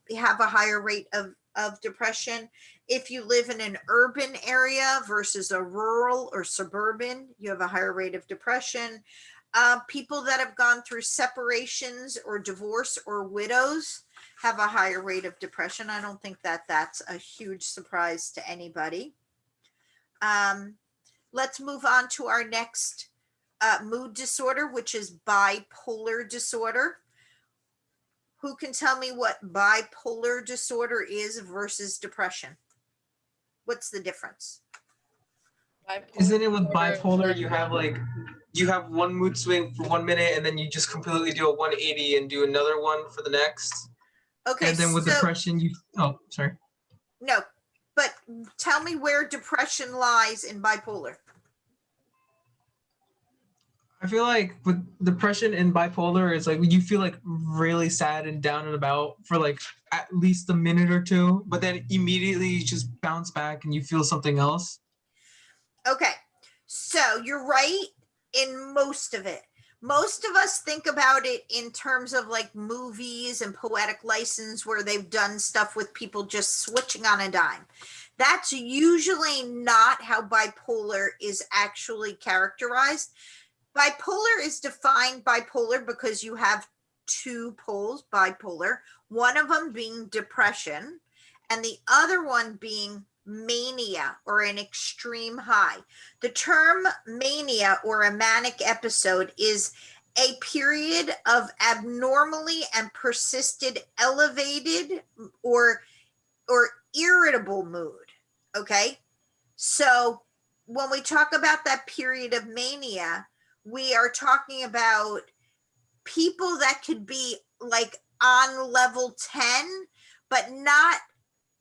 you have a higher rate of depression. If you live in an urban area versus a rural or suburban, you have a higher rate of depression. People that have gone through separations or divorce or widows have a higher rate of depression. I don't think that that's a huge surprise to anybody. Let's move on to our next mood disorder, which is bipolar disorder. Who can tell me what bipolar disorder is versus depression? What's the difference? Isn't it with bipolar you have like you have one mood swing for 1 minute and then you just completely do a 180 and do another one for the next. Okay, And then with so depression, sorry. no, but tell me where depression lies in bipolar. I feel like with depression and bipolar, it's like you feel like really sad and down and about for like at least a minute or two, but then immediately you just bounce back and you feel something else. Okay, so you're right in most of it. Most of us think about it in terms of like movies and poetic license where they've done stuff with people just switching on a dime. That's usually not how bipolar is actually characterized. Bipolar is defined bipolar because you have two poles, bipolar, one of them being depression and the other one being mania or an extreme high. The term mania or a manic episode is a period of abnormally and persisted elevated or irritable mood. Okay, so when we talk about that period of mania, we are talking about people that could be like on level 10 but not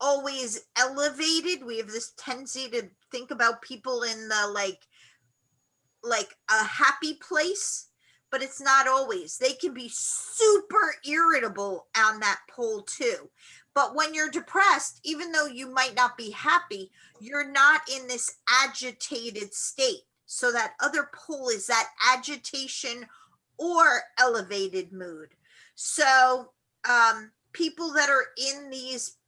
always elevated. We have this tendency to think about people in the like a happy place, but it's not always. They can be super irritable on that pole too. But when you're depressed, even though you might not be happy, you're not in this agitated state. So that other pole is that agitation or elevated mood. So people that are in this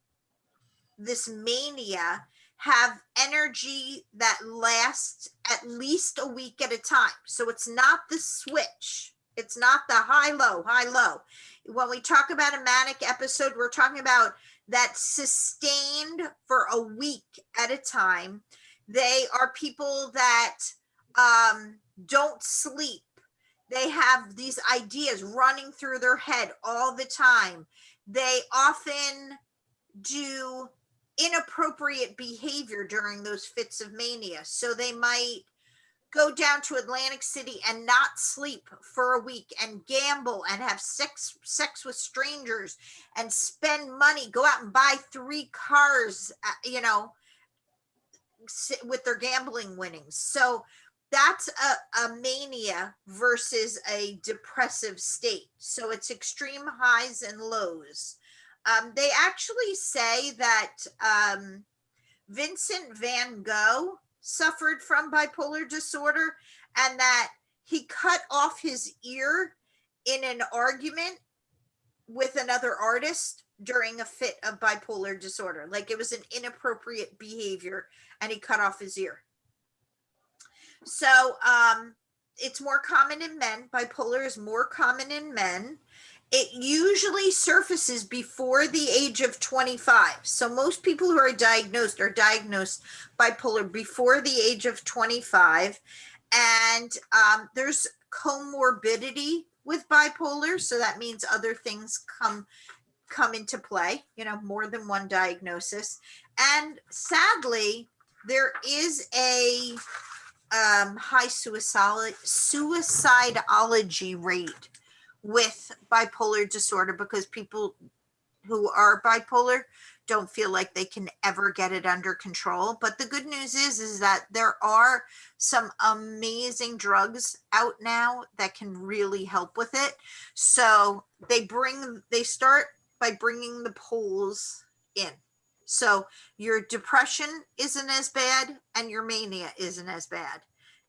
mania have energy that lasts at least a week at a time. So it's not the switch. It's not the high, low, high, low. When we talk about a manic episode, we're talking about that sustained for a week at a time. They are people that don't sleep. They have these ideas running through their head all the time. They often do inappropriate behavior during those fits of mania. So they might go down to Atlantic City and not sleep for a week and gamble and have sex with strangers and spend money, go out and buy 3 cars, with their gambling winnings. So that's a mania versus a depressive state. So it's extreme highs and lows. They actually say that Vincent van Gogh suffered from bipolar disorder and that he cut off his ear in an argument with another artist during a fit of bipolar disorder. Like it was an inappropriate behavior and he cut off his ear. So it's more common in men. Bipolar is more common in men. It usually surfaces before the age of 25. So most people who are diagnosed bipolar before the age of 25. And there's comorbidity with bipolar. So that means other things come into play, more than one diagnosis. And sadly, there is a high suicidology rate with bipolar disorder because people who are bipolar don't feel like they can ever get it under control. But the good news is that there are some amazing drugs out now that can really help with it. So they start by bringing the poles in. So your depression isn't as bad and your mania isn't as bad.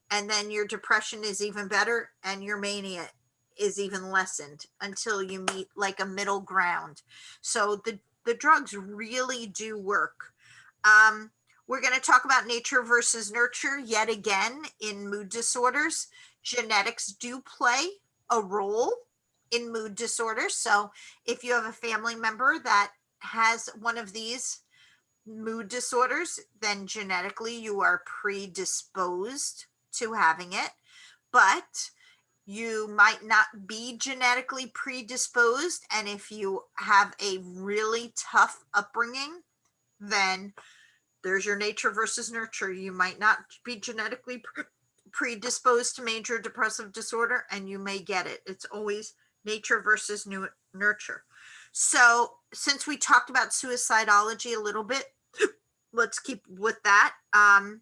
And then your depression is even better and your mania is even lessened until you meet like a middle ground. So the drugs really do work. We're going to talk about nature versus nurture yet again in mood disorders. Genetics do play a role in mood disorders. So if you have a family member that has one of these mood disorders, then genetically you are predisposed to having it. But you might not be genetically predisposed. And if you have a really tough upbringing, then there's your nature versus nurture. You might not be genetically predisposed to major depressive disorder, and you may get it. It's always nature versus nurture. So since we talked about suicidology a little bit, let's keep with that. 90%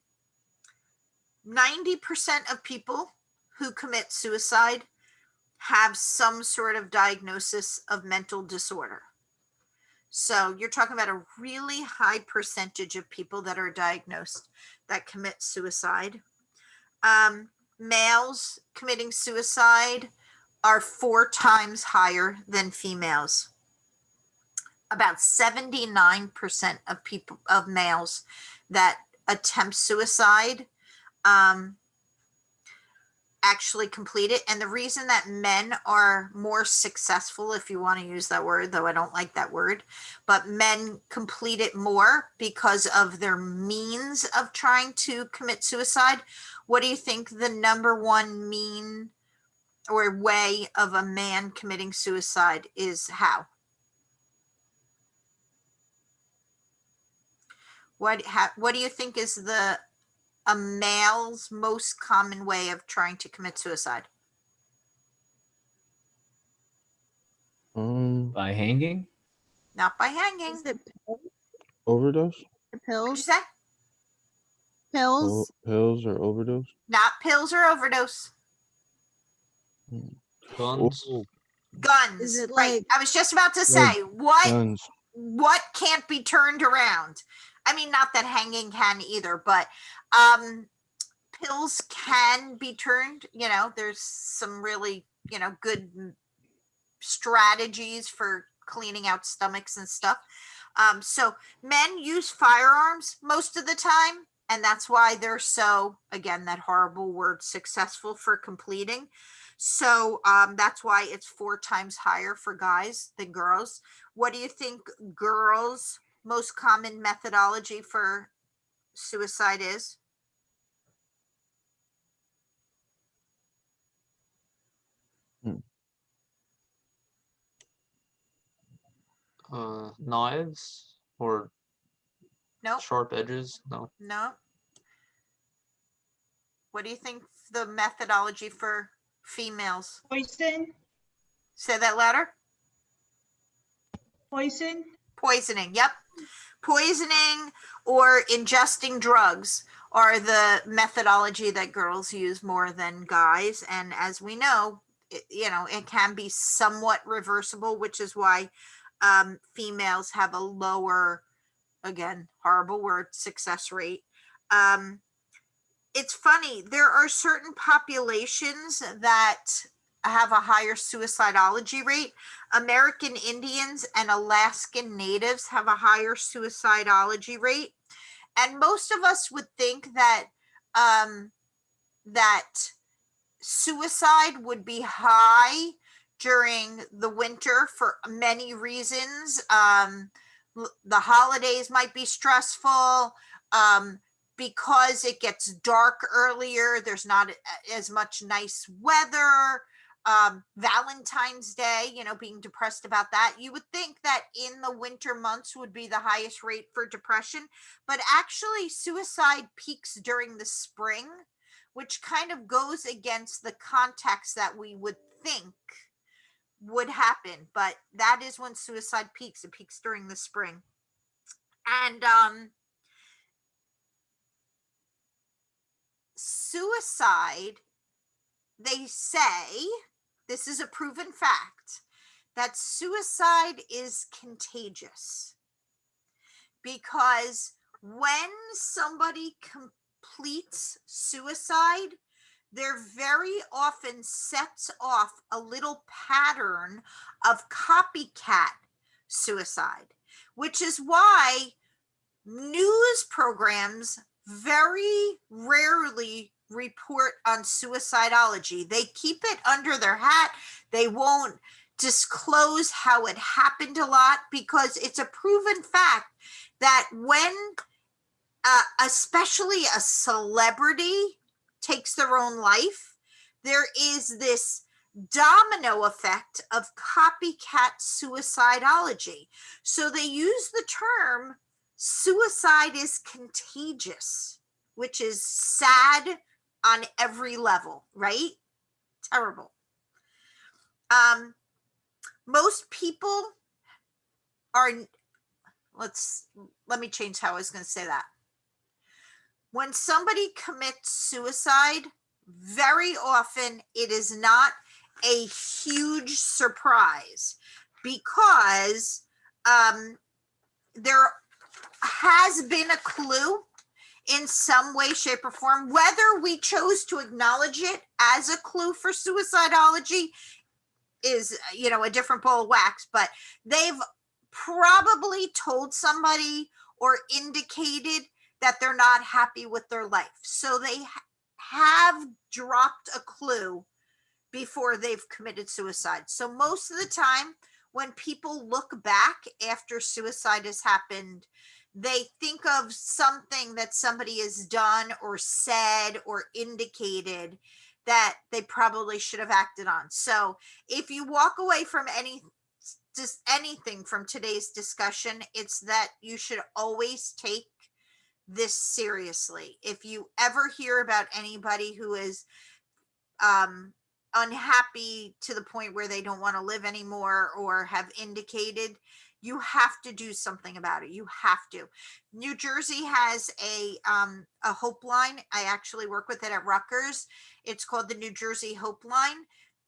of people who commit suicide have some sort of diagnosis of mental disorder. So you're talking about a really high percentage of people that are diagnosed that commit suicide. Males committing suicide are 4 times higher than females. About 79% of people, of males that attempt suicide, actually complete it. And the reason that men are more successful, if you want to use that word, though I don't like that word, but men complete it more because of their means of trying to commit suicide. What do you think the number one mean or way of a man committing suicide is? How? What do you think is a male's most common way of trying to commit suicide? By hanging? Not by hanging. Is it Overdose? What'd you pills? say? Pills? Pills or overdose? Not pills or overdose. Guns? Ooh, Guns. Is it Right. like- I was just about to Like say guns. what can't be turned around. I mean, not that hanging can either, but pills can be turned. You know, there's some really, you know, good strategies for cleaning out stomachs and stuff. So men use firearms most of the time, and that's why they're so, again, that horrible word, successful for completing. So that's why it's 4 times higher for guys than girls. What do you think girls' most common methodology for suicide is? Knives or No, sharp edges? No. no. What do you think the methodology for females? Poison, Say that louder. poison. Poisoning. Yep. Poisoning or ingesting drugs are the methodology that girls use more than guys. And as we know, it can be somewhat reversible, which is why females have a lower, again, horrible word, success rate. It's funny, there are certain populations that have a higher suicidology rate. American Indians and Alaskan Natives have a higher suicidology rate. And most of us would think that that suicide would be high during the winter for many reasons. The holidays might be stressful. Because it gets dark earlier, there's not as much nice weather. Valentine's Day, being depressed about that. You would think that in the winter months would be the highest rate for depression, but actually suicide peaks during the spring, which kind of goes against the context that we would think would happen. But that is when suicide peaks. It peaks during the spring. And suicide, they say, this is a proven fact, that suicide is contagious, because when somebody completes suicide, there very often sets off a little pattern of copycat suicide, which is why news programs very rarely report on suicidology. They keep it under their hat. They won't disclose how it happened a lot, because it's a proven fact that when especially a celebrity takes their own life, there is this domino effect of copycat suicidology. So they use the term suicide is contagious, which is sad on every level, right? Terrible. Most people are, let me change how I was going to say that. When somebody commits suicide, very often it is not a huge surprise because there has been a clue in some way, shape, or form. Whether we chose to acknowledge it as a clue for suicidology is, a different ball of wax, but they've probably told somebody or indicated that they're not happy with their life. So they have dropped a clue before they've committed suicide. So most of the time when people look back after suicide has happened, they think of something that somebody has done or said or indicated that they probably should have acted on. So if you walk away from anything from today's discussion, it's that you should always take this seriously. If you ever hear about anybody who is unhappy to the point where they don't want to live anymore or have indicated, you have to do something about it. You have to. New Jersey has a hope line. I actually work with it at Rutgers. It's called the New Jersey Hope Line.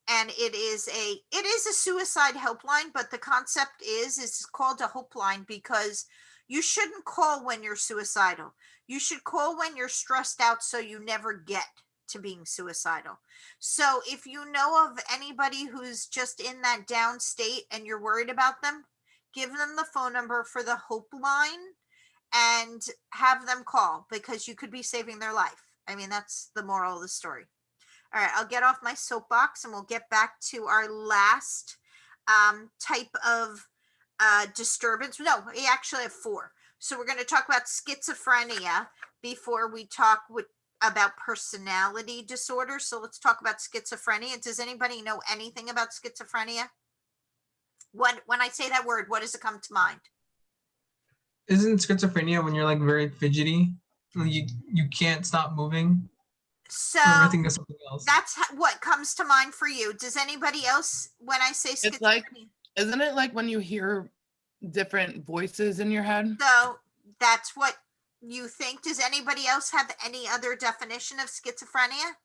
And it is a suicide helpline, but the concept is it's called a hope line because you shouldn't call when you're suicidal. You should call when you're stressed out so you never get to being suicidal. So if you know of anybody who's just in that down state and you're worried about them, give them the phone number for the hope line and have them call because you could be saving their life. I mean, that's the moral of the story. All right, I'll get off my soapbox and we'll get back to our last type of disturbance. No, we actually have 4. So we're going to talk about schizophrenia before we talk about personality disorder. So let's talk about schizophrenia. Does anybody know anything about schizophrenia? When I say that word, what does it come to mind? Isn't schizophrenia when you're like very fidgety? You can't stop moving. So I think that's something else. That's what comes to mind for you. Does anybody else, when I say schizophrenia? It's like, isn't it like when you hear different voices in your head? So that's what you think. Does anybody else have any other definition of schizophrenia?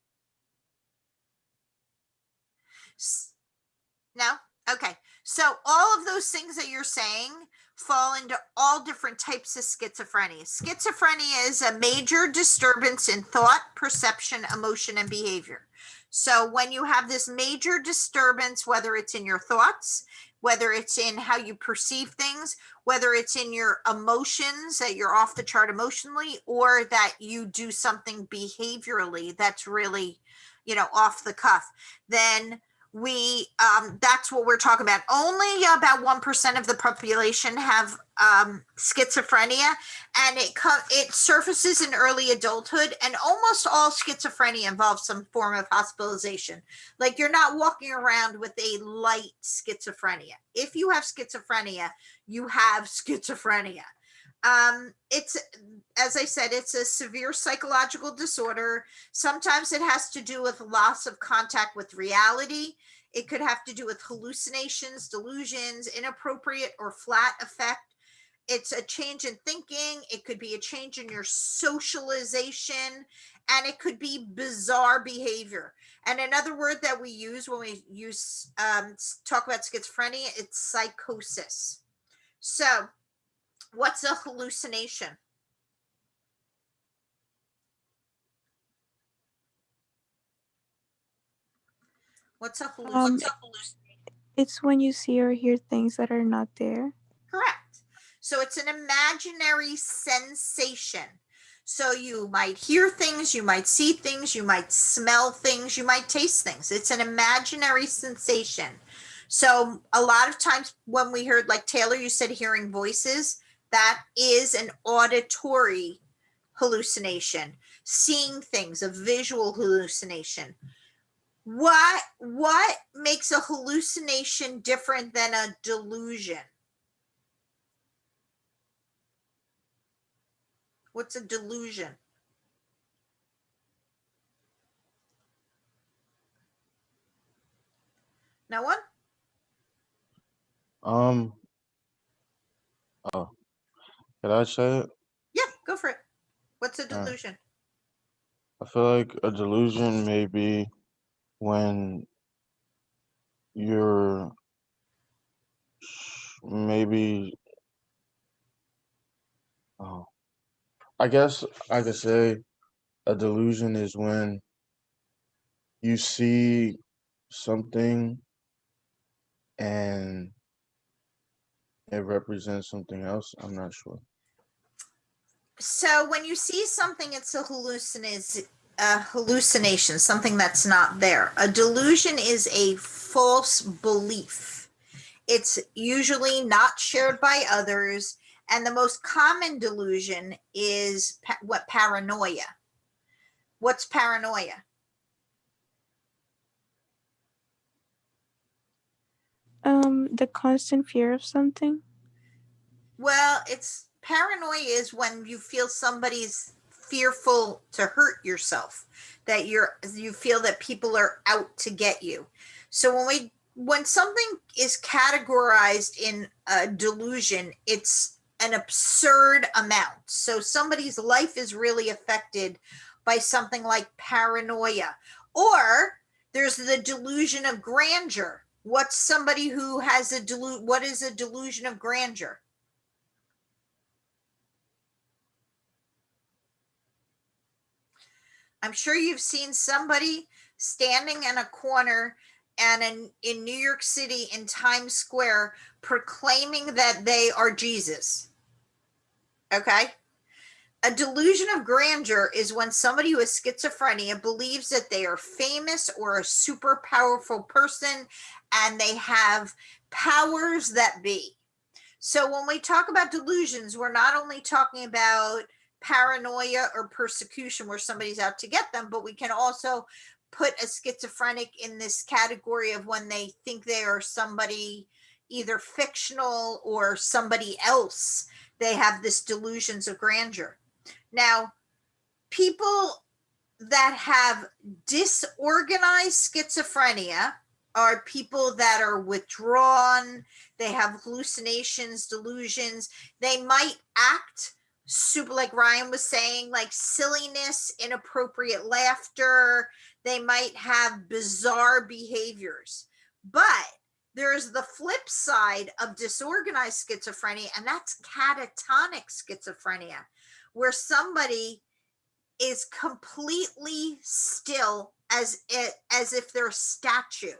No? Okay. So all of those things that you're saying fall into all different types of schizophrenia. Schizophrenia is a major disturbance in thought, perception, emotion, and behavior. So when you have this major disturbance, whether it's in your thoughts, whether it's in how you perceive things, whether it's in your emotions, that you're off the chart emotionally, or that you do something behaviorally that's really, off the cuff, then that's what we're talking about. Only about 1% of the population have schizophrenia, and it surfaces in early adulthood, and almost all schizophrenia involves some form of hospitalization. Like you're not walking around with a light schizophrenia. If you have schizophrenia, you have schizophrenia. It's, as I said, it's a severe psychological disorder. Sometimes it has to do with loss of contact with reality. It could have to do with hallucinations, delusions, inappropriate or flat affect. It's a change in thinking. It could be a change in your socialization, and it could be bizarre behavior. And another word that we use when we talk about schizophrenia, it's psychosis. So what's a hallucination? What's a hallucination? It's when you see or hear things that are not there. Correct. So it's an imaginary sensation. So you might hear things, you might see things, you might smell things, you might taste things. It's an imaginary sensation. So a lot of times when we heard, like Taylor, you said hearing voices, that is an auditory hallucination. Seeing things, a visual hallucination. What makes a hallucination different than a delusion? What's a delusion? No one? Oh, could I say it? Yeah, go for it. What's a All right. delusion? I feel like a delusion may be when you're maybe, oh, I guess I could say a delusion is when you see something and it represents something else. I'm not sure. So when you see something, it's a hallucination, something that's not there. A delusion is a false belief. It's usually not shared by others. And the most common delusion is paranoia. What's paranoia? The constant fear of something. Well, it's paranoia is when you feel somebody's fearful to hurt yourself, that you feel that people are out to get you. So when something is categorized in a delusion, it's an absurd amount. So somebody's life is really affected by something like paranoia. Or there's the delusion of grandeur. What's somebody who has what is a delusion of grandeur? I'm sure you've seen somebody standing in a corner and in New York City in Times Square proclaiming that they are Jesus. Okay? A delusion of grandeur is when somebody who has schizophrenia believes that they are famous or a super powerful person and they have powers that be. So when we talk about delusions, we're not only talking about paranoia or persecution where somebody's out to get them, but we can also put a schizophrenic in this category of when they think they are somebody either fictional or somebody else. They have this delusions of grandeur. Now, people that have disorganized schizophrenia are people that are withdrawn, they have hallucinations, delusions, they might act super, like Ryan was saying, like silliness, inappropriate laughter, they might have bizarre behaviors. But there's the flip side of disorganized schizophrenia, and that's catatonic schizophrenia, where somebody is completely still as if they're a statue.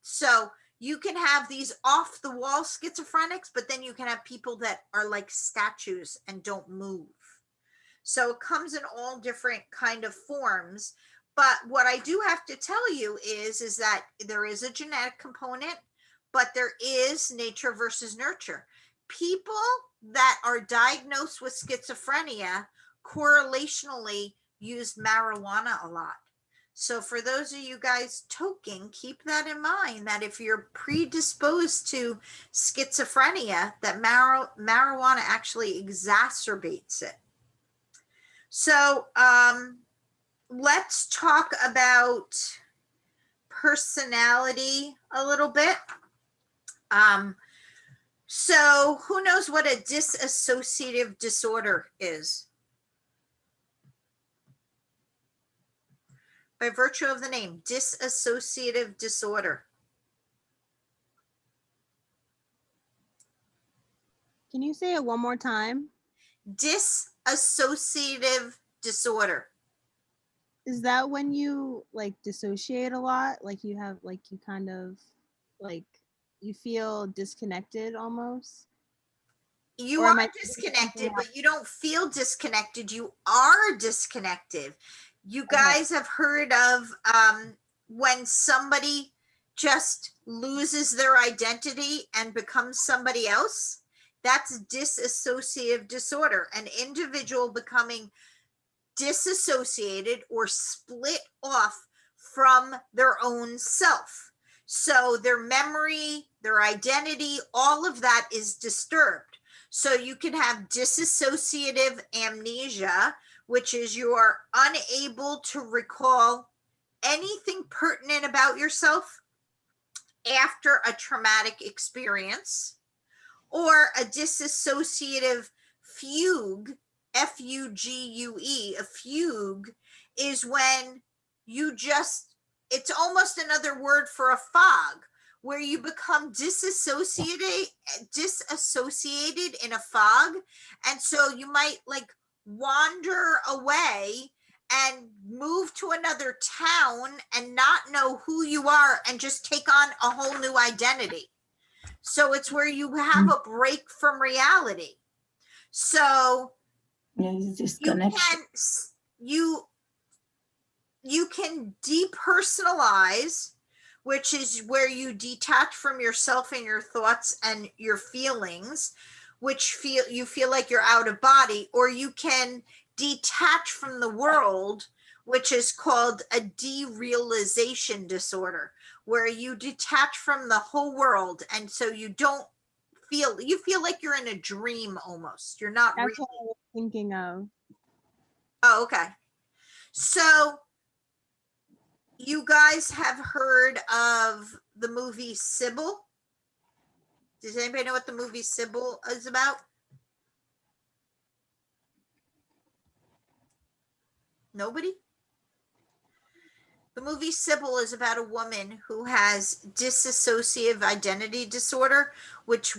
So you can have these off the wall schizophrenics, but then you can have people that are like statues and don't move. So it comes in all different kind of forms. But what I do have to tell you is that there is a genetic component, but there is nature versus nurture. People that are diagnosed with schizophrenia correlationally use marijuana a lot. So for those of you guys toking, keep that in mind, that if you're predisposed to schizophrenia, that marijuana actually exacerbates it. So let's talk about personality a little bit. So who knows what a dissociative disorder is? By virtue of the name, dissociative disorder. Can you say it one more time? Dissociative disorder. Is that when you like dissociate a lot? Like you have, like you kind of like you feel disconnected almost? You Or am are I disconnected, but you don't feel disconnected. You are disconnected. You guys have heard of when somebody just loses their identity and becomes somebody else? That's dissociative disorder. An individual becoming disassociated or split off from their own self. So their memory, their identity, all of that is disturbed. So you can have dissociative amnesia, which is you are unable to recall anything pertinent about yourself after a traumatic experience, or a dissociative fugue, Fugue. A fugue is when you just, it's almost another word for a fog, where you become disassociated in a fog. And so you might like wander away and move to another town and not know who you are and just take on a whole new identity. So it's where you have a break from reality. So It's you disconnection. can you can depersonalize, which is where you detach from yourself and your thoughts and your feelings, which you feel like you're out of body, or you can detach from the world, which is called a derealization disorder, where you detach from the whole world, and so you don't feel, you feel like you're in a dream almost. You're not That's really. what I was thinking of. Oh, okay. So you guys have heard of the movie Sybil? Does anybody know what the movie Sybil is about? Nobody? The movie Sybil is about a woman who has dissociative identity disorder, which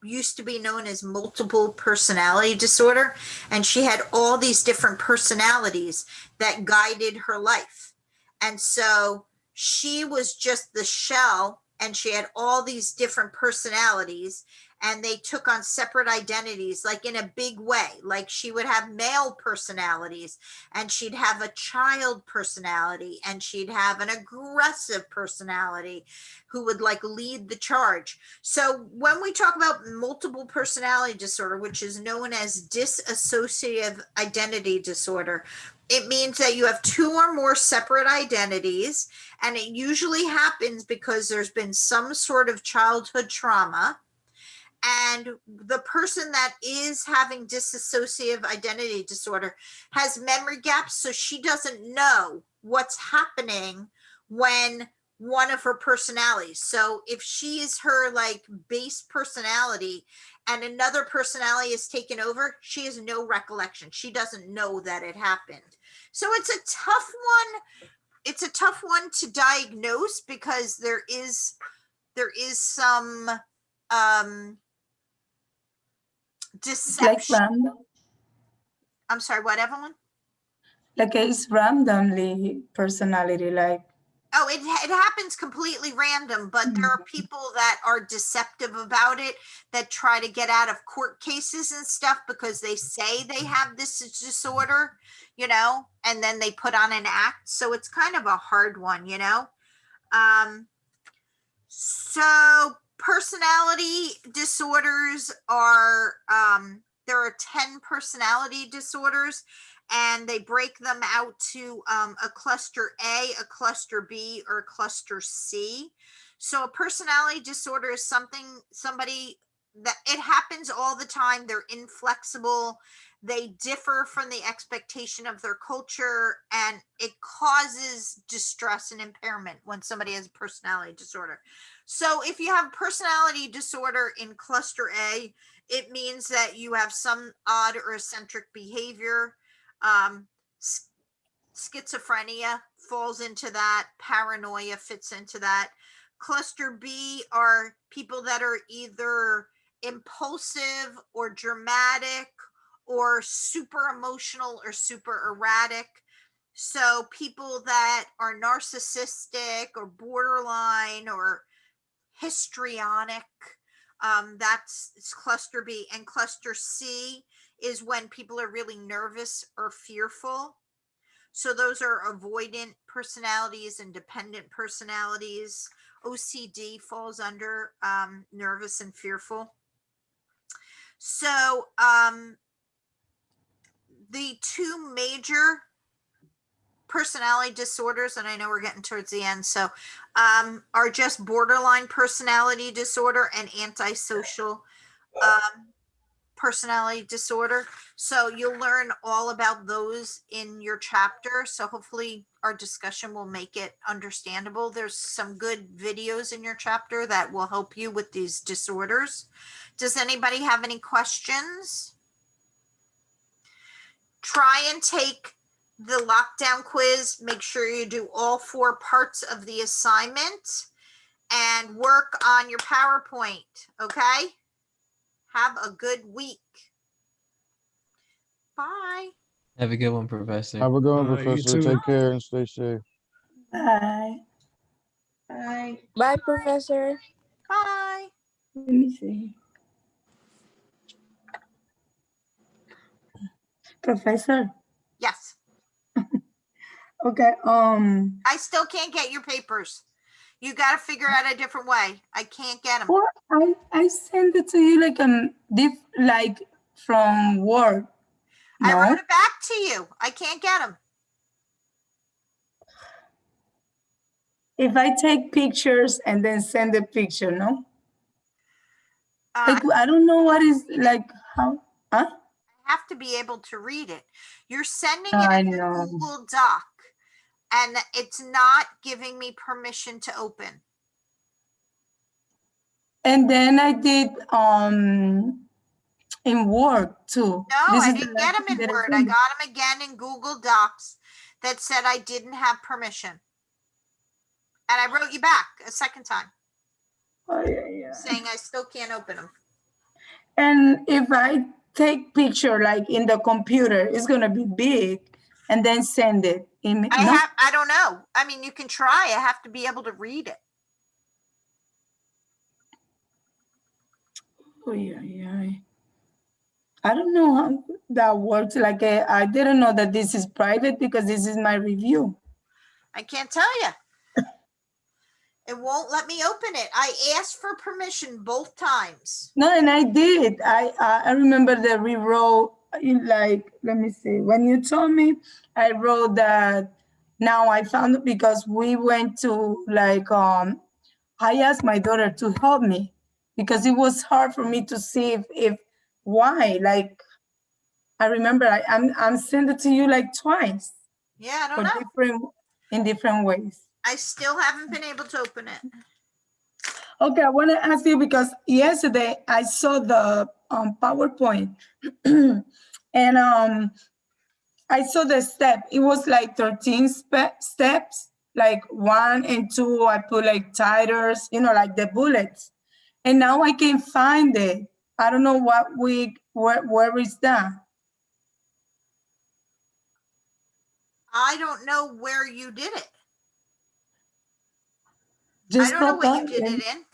used to be known as multiple personality disorder. And she had all these different personalities that guided her life. And so she was just the shell, and she had all these different personalities, and they took on separate identities, like in a big way. Like she would have male personalities, and she'd have a child personality, and she'd have an aggressive personality who would like lead the charge. So when we talk about multiple personality disorder, which is known as dissociative identity disorder, it means that you have two or more separate identities, and it usually happens because there's been some sort of childhood trauma. And the person that is having dissociative identity disorder has memory gaps, so she doesn't know what's happening when one of her personalities. So if she is her like base personality and another personality is taken over, she has no recollection. She doesn't know that it happened. So it's a tough one. It's a tough one to diagnose because there is some It's like deception. random. I'm sorry, what, Evelyn? Like it's randomly personality, like Oh, it happens completely random, but there are people that are deceptive about it, that try to get out of court cases and stuff because they say they have this disorder, you know, and then they put on an act. So it's kind of a hard one, you know. So personality disorders are, there are 10 personality disorders, and they break them out to a cluster A, a cluster B, or a cluster C. So a personality disorder is somebody that it happens all the time. They're inflexible. They differ from the expectation of their culture, and it causes distress and impairment when somebody has a personality disorder. So if you have personality disorder in cluster A, it means that you have some odd or eccentric behavior. Schizophrenia falls into that. Paranoia fits into that. Cluster B are people that are either impulsive or dramatic or super emotional or super erratic. So people that are narcissistic or borderline or histrionic, that's cluster B. And cluster C is when people are really nervous or fearful. So those are avoidant personalities and dependent personalities. OCD falls under nervous and fearful. So the two major personality disorders, and I know we're getting towards the end, so are just borderline personality disorder and antisocial personality disorder. So you'll learn all about those in your chapter. So hopefully our discussion will make it understandable. There's some good videos in your chapter that will help you with these disorders. Does anybody have any questions? Try and take the lockdown quiz. Make sure you do all 4 parts of the assignment and work on your PowerPoint, okay? Have a good week. Bye. Have a good one, Professor. Have a good one, You Professor. too. Take care and stay safe. Bye. Bye. Bye, Professor. Bye. Let me see. Professor. Yes. Okay. I still can't get your papers. You got to figure out a different way. I can't get them. Or I sent it to you like from Word. I No? wrote it back to you. I can't get them. If I take pictures and then send a picture, no? Like I don't know what is like how. Huh? I have to be able to read it. You're sending it I in a know. Google Doc, and it's not giving me permission to open. And then I did in Word too. No, This I is the didn't last get them thing in that I Word. did. I got them again in Google Docs that said I didn't have permission. And I wrote you back a second time Oh, yeah. saying I still can't open them. And if I take picture like in the computer, it's gonna be big, and then send it. No? I don't know. I mean, you can try. I have to be able to read it. Oh, yeah. I don't know how that works. Like I didn't know that this is private because this is my review. I can't tell you. It won't let me open it. I asked for permission both times. No, and I did. I remember the rewrote. Like, let me see. When you told me, I wrote that. Now I found it because we went to like I asked my daughter to help me because it was hard for me to see if why. Like I remember I'm sending it to you like twice. Yeah, I don't know. In different ways. I still haven't been able to open it. Okay, I want to ask you because yesterday I saw the PowerPoint and I saw the step. It was like 13 steps, like 1 and 2. I put like titles, like the bullets. And now I can't find it. I don't know what week, where is that? I don't know where you did it. Just I don't know go what you back did and- it in.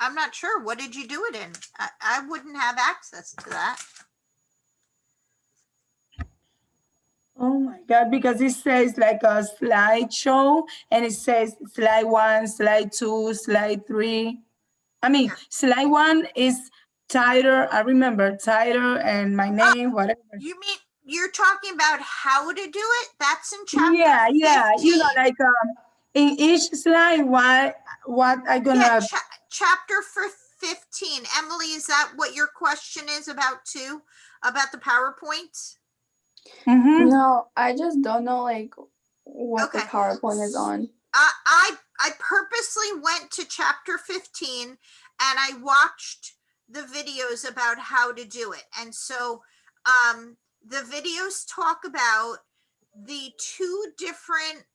I'm not sure. What did you do it in? I wouldn't have access to that. Oh my God, because it says like a slideshow and it says slide 1, slide 2, slide 3. I mean, slide 1 is title. I remember title and my name, whatever. You mean you're talking about how to do it? That's in chapter Yeah. 15. Like in each slide, what I gonna. Yeah, chapter for 15. Emily, is that what your question is about too? About the PowerPoint? Mhm. No, I just don't know like what the Okay. PowerPoint is on. I purposely went to chapter 15 and I watched the videos about how to do it. And so the videos talk about the 2 different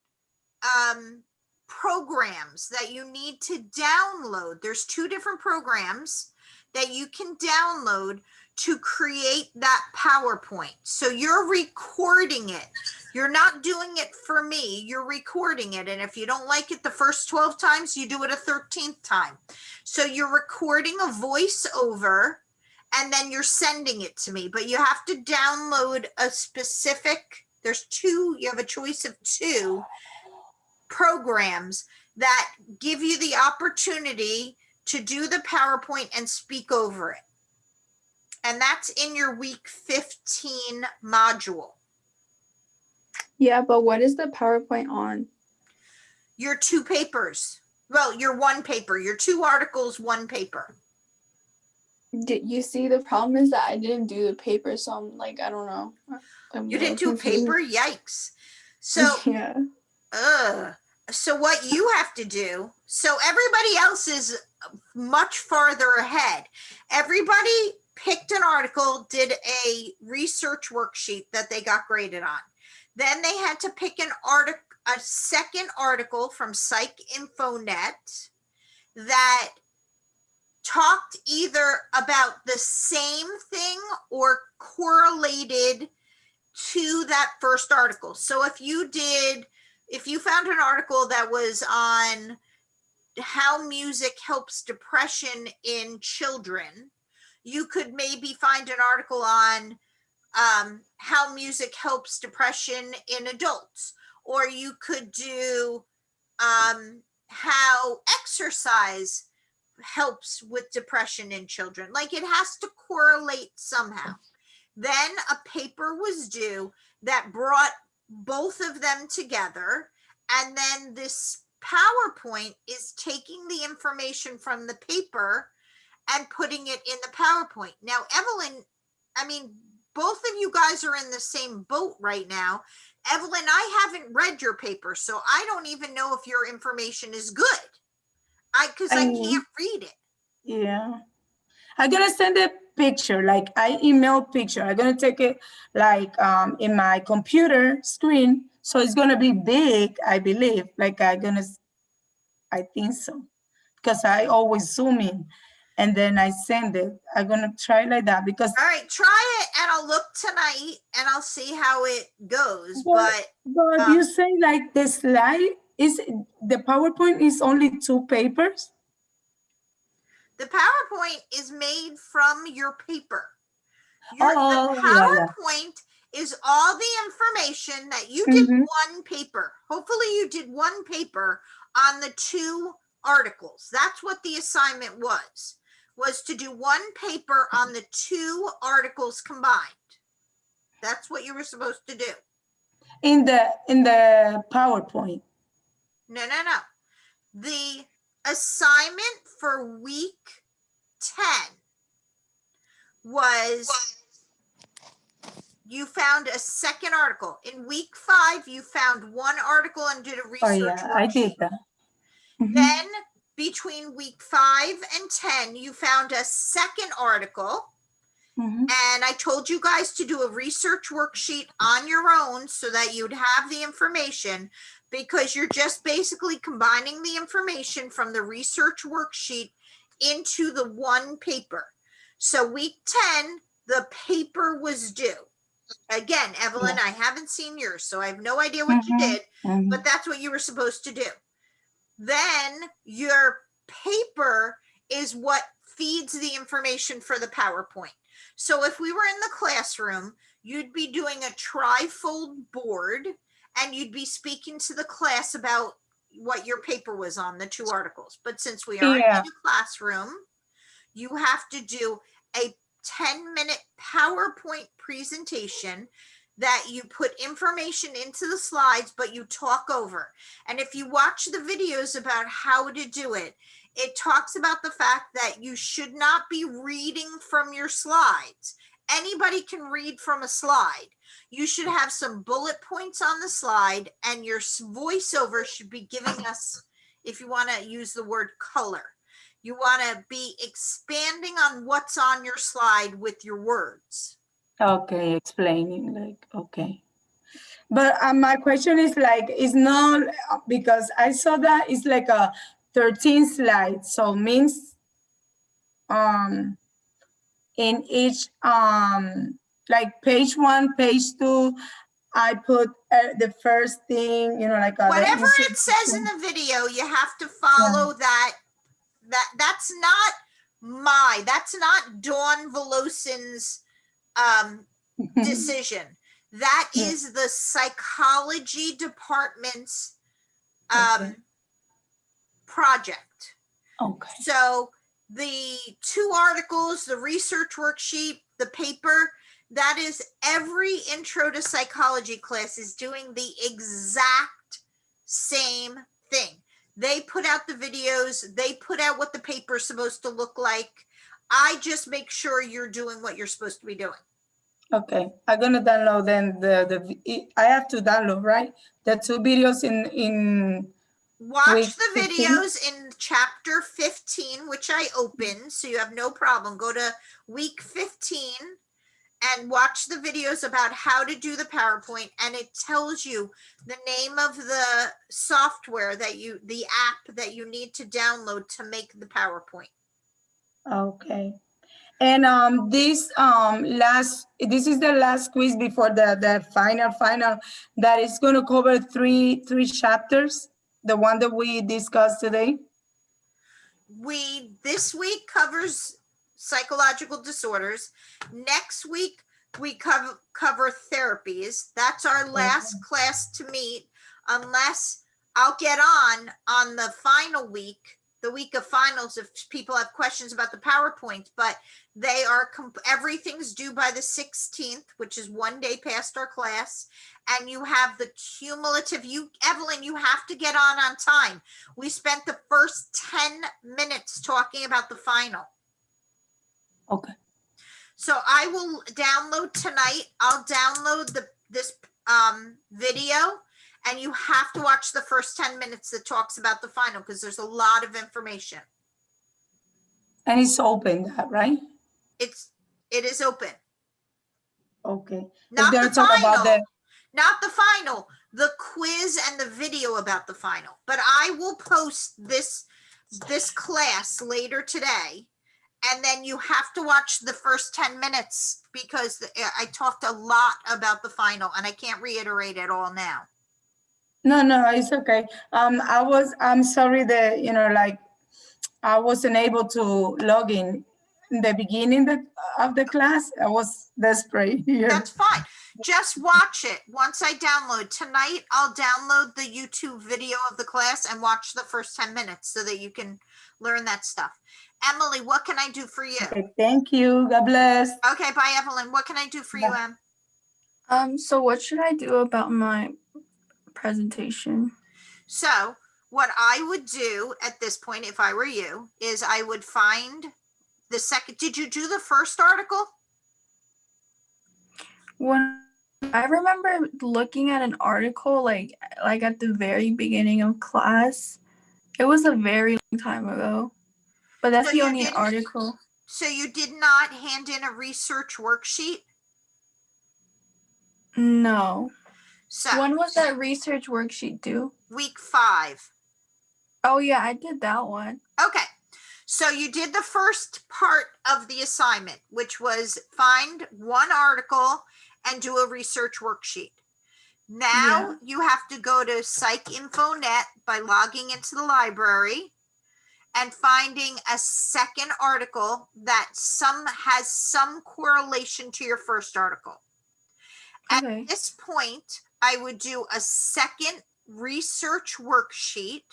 programs that you need to download. There's 2 different programs that you can download to create that PowerPoint. So you're recording it. You're not doing it for me. You're recording it. And if you don't like it the first 12 times, you do it a 13th time. So you're recording a voiceover and then you're sending it to me. But you have to download a specific, you have a choice of 2 programs that give you the opportunity to do the PowerPoint and speak over it. And that's in your week 15 module. Yeah, but what is the PowerPoint on? Your 2 papers. Well, your 1 paper, your 2 articles, 1 paper. You see, the problem is that I didn't do the paper, so I'm like, I don't know. I'm You a little didn't do paper? confused. Yikes. So, Yeah. so what you have to do, so everybody else is much farther ahead. Everybody picked an article, did a research worksheet that they got graded on. Then they had to pick a second article from Psych Infonet that talked either about the same thing or correlated to that first article. So if you found an article that was on how music helps depression in children, you could maybe find an article on how music helps depression in adults, or you could do how exercise helps with depression in children. Like, it has to correlate somehow. Then a paper was due that brought both of them together. And then this PowerPoint is taking the information from the paper and putting it in the PowerPoint. Now, Evelyn, I mean, both of you guys are in the same boat right now. Evelyn, I haven't read your paper, so I don't even know if your information is good. Because I can't read it. Yeah. I'm gonna send a picture, like I email picture. I'm gonna take it like in my computer screen. So it's gonna be big, I believe. Like I think so. Because I always zoom in and then I send it. I'm gonna try like that because All right, try it and I'll look tonight and I'll see how it goes. But you say like the slide is the PowerPoint is only 2 papers. the PowerPoint is made from your paper. The Yeah. PowerPoint is all the information that you did one paper. Hopefully you did one paper on the 2 articles. That's what the assignment was to do one paper on the 2 articles combined. That's what you were supposed to do. In the PowerPoint. No. The assignment for week 10 was you found a second article. In week 5, you found one article and did a research worksheet. I did that. Then between week 5 and 10, you found a second article. And I told you guys to do a research worksheet on your own so that you'd have the information, because you're just basically combining the information from the research worksheet into the one paper. So week 10, the paper was due. Again, Evelyn, I haven't seen yours, so I have no idea what you did, but that's what you were supposed to do. Then your paper is what feeds the information for the PowerPoint. So if we were in the classroom, you'd be doing a trifold board and you'd be speaking to the class about what your paper was on, the 2 articles. But since we are in a classroom, you have to do a 10-minute PowerPoint presentation that you put information into the slides, but you talk over. And if you watch the videos about how to do it, it talks about the fact that you should not be reading from your slides. Anybody can read from a slide. You should have some bullet points on the slide, and your voiceover should be giving us, if you want to use the word color, you want to be expanding on what's on your slide with your words. Okay, explaining like, okay. But my question is like, it's not, because I saw that it's like a 13 slides. So means in each, like page 1, page 2, I put the first thing, like whatever it says in the video, you have to follow that. That's not Dawn Velosin's decision. That is the psychology department's project. Okay. So the 2 articles, the research worksheet, the paper, that is every intro to psychology class is doing the exact same thing. They put out the videos, they put out what the paper is supposed to look like. I just make sure you're doing what you're supposed to be doing. Okay, I'm gonna download then I have to download, right? The 2 videos in Watch week the 15? videos in chapter 15, which I opened, so you have no problem. Go to week 15 and watch the videos about how to do the PowerPoint, and it tells you the name of the software the app that you need to download to make the PowerPoint. Okay. And this is the last quiz before the final that is going to cover three chapters, the one that we discussed today. This week covers psychological disorders. Next week we cover therapies. That's our last class to meet, unless I'll get on the final week, the week of finals, if people have questions about the PowerPoint. But they are everything's due by the 16th, which is one day past our class. And you have the cumulative, Evelyn, you have to get on time. We spent the first 10 minutes talking about the final. Okay. So I will download tonight. I'll download this video, and you have to watch the first 10 minutes that talks about the final, because there's a lot of information. And it's open, right? It is open. Okay. Not They're the talking final. about Not the final, the quiz and the video about the final. But I will post this class later today, and then you have to watch the first 10 minutes, because I talked a lot about the final, and I can't reiterate it all now. No, it's okay. I'm sorry that, like, I wasn't able to log in the beginning of the class. I was desperate here. That's fine. Just watch it. Once I download tonight, I'll download the YouTube video of the class and watch the first 10 minutes so that you can learn that stuff. Emily, what can I do for you? Okay, thank you. God bless. Okay, bye, Evelyn. What can I do for you, Em? So what should I do about my presentation? So what I would do at this point, if I were you, is I would find the second. Did you do the first article? When I remember looking at an article like at the very beginning of class, it was a very long time ago, but that's So the you only didn't- article. So you did not hand in a research worksheet? No. So When was that research worksheet due? week 5. Oh yeah, I did that one. Okay. So you did the first part of the assignment, which was find one article and do a research worksheet. Now you have to go to Psych InfoNet by logging into the library and finding a second article that has some correlation to your first article. Okay. At this point, I would do a second research worksheet.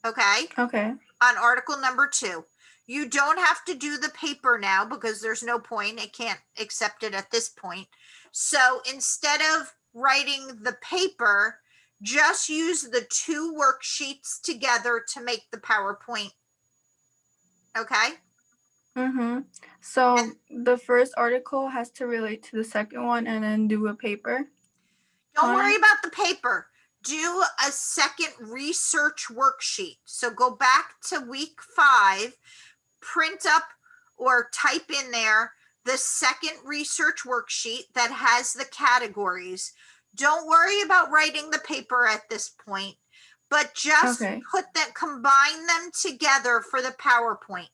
Okay. Okay. On article number 2. You don't have to do the paper now because there's no point. It can't accept it at this point. So instead of writing the paper, just use the 2 worksheets together to make the PowerPoint. Okay? Mm-hmm. So the first article has to relate to the second one and then do a paper? Don't worry about the paper. Do a second research worksheet. So go back to week 5, print up or type in there the second research worksheet that has the categories. Don't worry about writing the paper at this point, but just combine them together for the PowerPoint.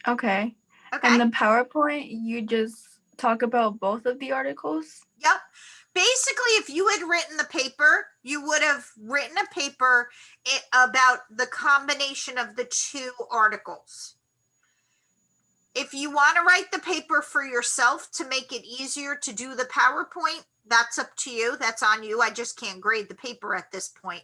Okay. Okay. And the PowerPoint, you just talk about both of the articles? Yep. Basically, if you had written the paper, you would have written a paper about the combination of the 2 articles. If you want to write the paper for yourself to make it easier to do the PowerPoint, that's up to you. That's on you. I just can't grade the paper at this point.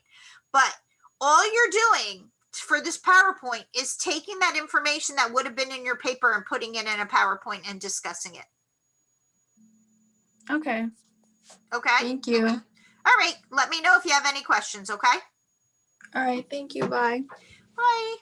But all you're doing for this PowerPoint is taking that information that would have been in your paper and putting it in a PowerPoint and discussing it. Okay. Okay. Thank you. All right. Let me know if you have any questions. Okay. All right. Thank you. Bye. Bye.